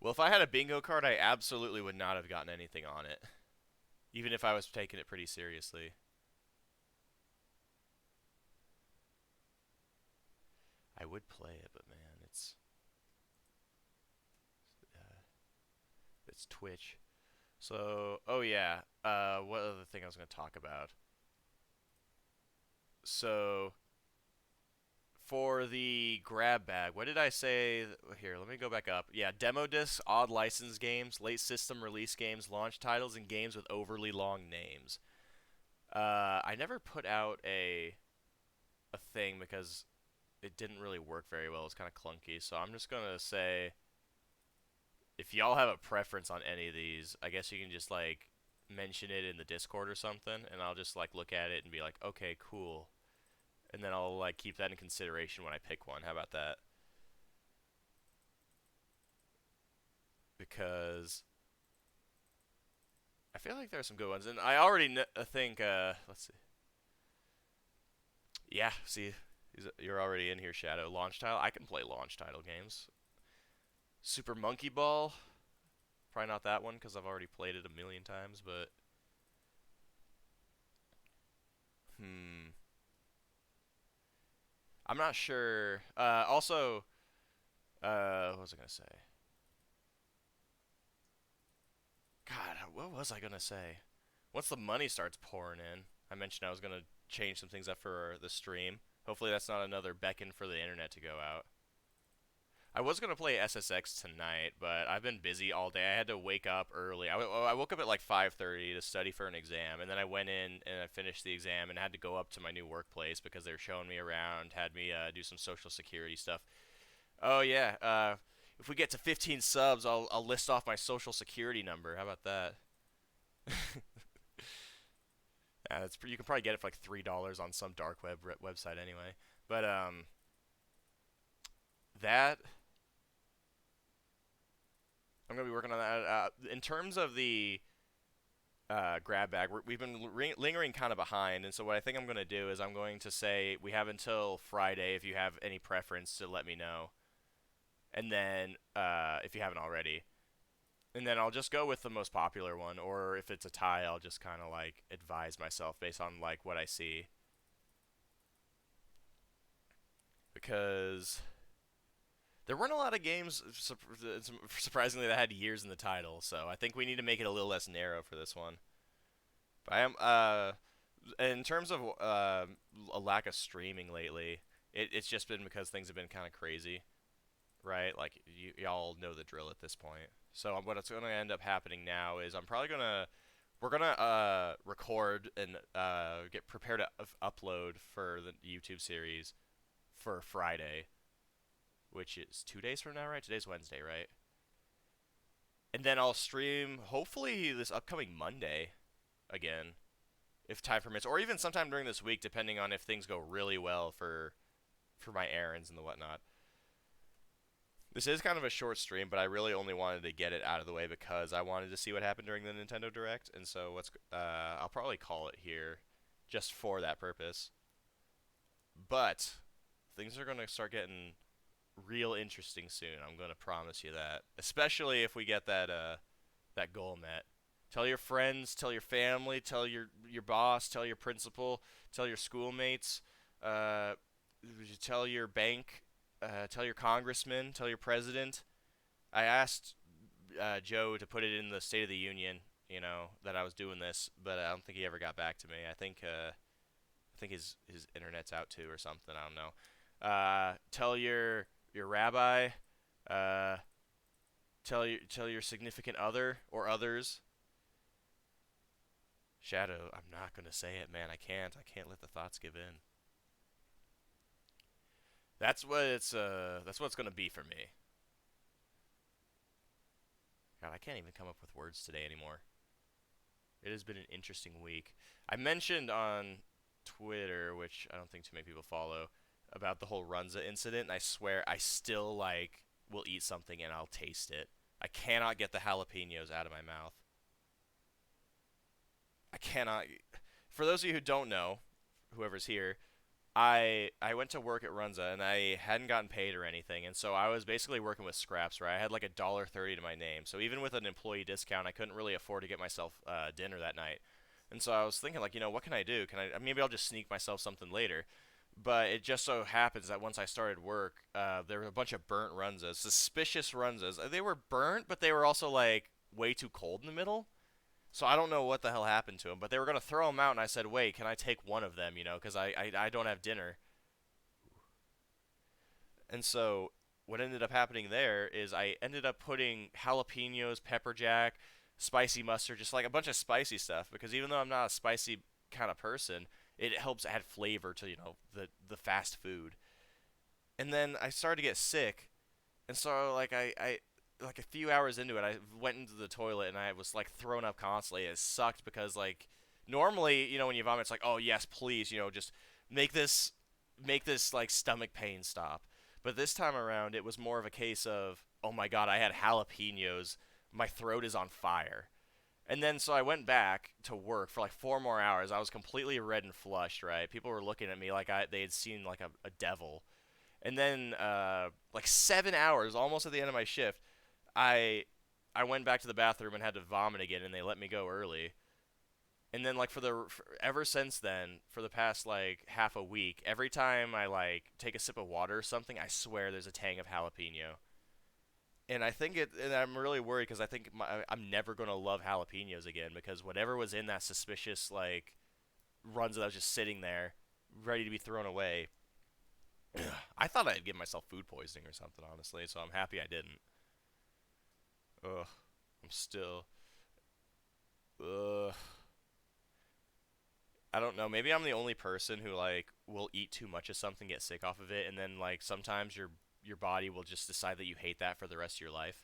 Well, if I had a bingo card, I absolutely would not have gotten anything on it, even if I was taking it pretty seriously. I would play it, but man, it's Twitch. So, oh yeah, what other thing I was going to talk about? So, for the grab bag, what did I say? Here, let me go back up. Yeah, demo discs, odd license games, late system release games, launch titles, and games with overly long names. I never put out a thing because it didn't really work very well. It was kind of clunky, so I'm just gonna say if y'all have a preference on any of these, I guess you can just like mention it in the Discord or something, and I'll just like look at it and be like, okay, cool, and then I'll like keep that in consideration when I pick one. How about that? Because I feel like there are some good ones, and I already think. Let's see. Yeah, see, you're already in here, Shadow. Launch title. I can play launch title games. Super Monkey Ball. Probably not that one because I've already played it a million times, but I'm not sure. Also, what was I gonna say? God, what was I gonna say? Once the money starts pouring in, I mentioned I was gonna change some things up for the stream. Hopefully, that's not another beckon for the internet to go out. I was gonna play SSX tonight, but I've been busy all day. I had to wake up early. I woke up at like 5:30 to study for an exam, and then I went in and I finished the exam and had to go up to my new workplace because they were showing me around, had me do some social security stuff. Oh yeah, if we get to 15 subs, I'll list off my social security number. How about that? Yeah, you can probably get it for like $3 on some dark web website anyway. But that I'm gonna be working on that. In terms of the grab bag, we've been lingering kind of behind, and so what I think I'm gonna do is I'm going to say we have until Friday if you have any preference to let me know, and then if you haven't already, and then I'll just go with the most popular one, or if it's a tie, I'll just kind of like advise myself based on like what I see, because there weren't a lot of games, surprisingly, that had years in the title, so I think we need to make it a little less narrow for this one. But I am, in terms of a lack of streaming lately, it's just been because things have been kind of crazy, right? Like, y'all know the drill at this point. So what's going to end up happening now is we're going to record and get prepared to upload for the YouTube series for Friday, which is 2 days from now, right? Today's Wednesday, right? And then I'll stream hopefully this upcoming Monday again, if time permits, or even sometime during this week, depending on if things go really well for my errands and the whatnot. This is kind of a short stream, but I really only wanted to get it out of the way because I wanted to see what happened during the Nintendo Direct, and so I'll probably call it here just for that purpose. But things are going to start getting real interesting soon. I'm going to promise you that. Especially if we get that goal met. Tell your friends, tell your family, tell your boss, tell your principal, tell your schoolmates, tell your bank, tell your congressman, tell your president. I asked Joe to put it in the State of the Union, that I was doing this, but I don't think he ever got back to me. I think his internet's out too or something. I don't know. Tell your rabbi, tell your significant other or others. Shadow, I'm not gonna say it, man. I can't let the thoughts give in. That's what it's gonna be for me. God, I can't even come up with words today anymore. It has been an interesting week. I mentioned on Twitter, which I don't think too many people follow, about the whole Runza incident, and I swear I still will eat something and I'll taste it. I cannot get the jalapenos out of my mouth. I cannot. For those of you who don't know, whoever's here, I went to work at Runza and I hadn't gotten paid or anything, and so I was basically working with scraps. Right, I had like $1.30 to my name, so even with an employee discount, I couldn't really afford to get myself dinner that night. And so I was thinking, like, what can I do? Can I maybe I'll just sneak myself something later. But it just so happens that once I started work, there were a bunch of burnt runzas, suspicious runzas. They were burnt, but they were also like way too cold in the middle. So I don't know what the hell happened to them, but they were gonna throw them out, and I said, "Wait, can I take one of them? Because I don't have dinner." And so what ended up happening there is I ended up putting jalapenos, pepper jack, spicy mustard, just like a bunch of spicy stuff. Because even though I'm not a spicy kind of person, it helps add flavor to the fast food. And then I started to get sick, and so like I like a few hours into it, I went into the toilet and I was like thrown up constantly. It sucked because like normally, when you vomit, it's like, oh yes, please, just make this make this like stomach pain stop. But this time around, it was more of a case of, oh my god, I had jalapenos. My throat is on fire. And then so I went back to work for like 4 more hours. I was completely red and flushed, right? People were looking at me like they had seen like a devil. And then like 7 hours, almost at the end of my shift, I I went back to the bathroom and had to vomit again, and they let me go early. And then like ever since then, for the past like half a week, every time I like take a sip of water or something, I swear there's a tang of jalapeno. And I'm really worried because I think I'm never gonna love jalapenos again because whatever was in that suspicious like runs that was just sitting there, ready to be thrown away. I thought I'd give myself food poisoning or something, honestly. So I'm happy I didn't. Ugh, I'm still. Ugh. I don't know. Maybe I'm the only person who like will eat too much of something, get sick off of it, and then like sometimes your body will just decide that you hate that for the rest of your life.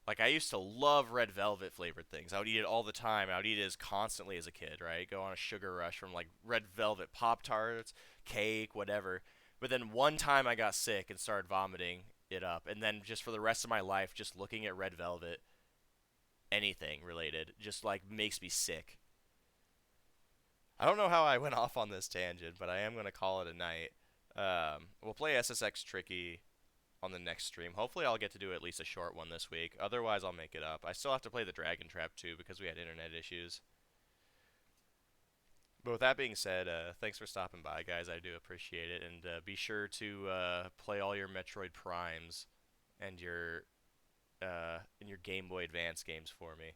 Like I used to love red velvet flavored things. I would eat it all the time. I would eat it as constantly as a kid, right? Go on a sugar rush from like red velvet pop tarts, cake, whatever. But then one time I got sick and started vomiting it up, and then just for the rest of my life, just looking at red velvet, anything related, just like makes me sick. I don't know how I went off on this tangent, but I am going to call it a night. We'll play SSX Tricky on the next stream. Hopefully I'll get to do at least a short one this week. Otherwise I'll make it up. I still have to play the Dragon Trap too because we had internet issues. But with that being said, thanks for stopping by, guys. I do appreciate it. And be sure to play all your Metroid Primes and your Game Boy Advance games for me.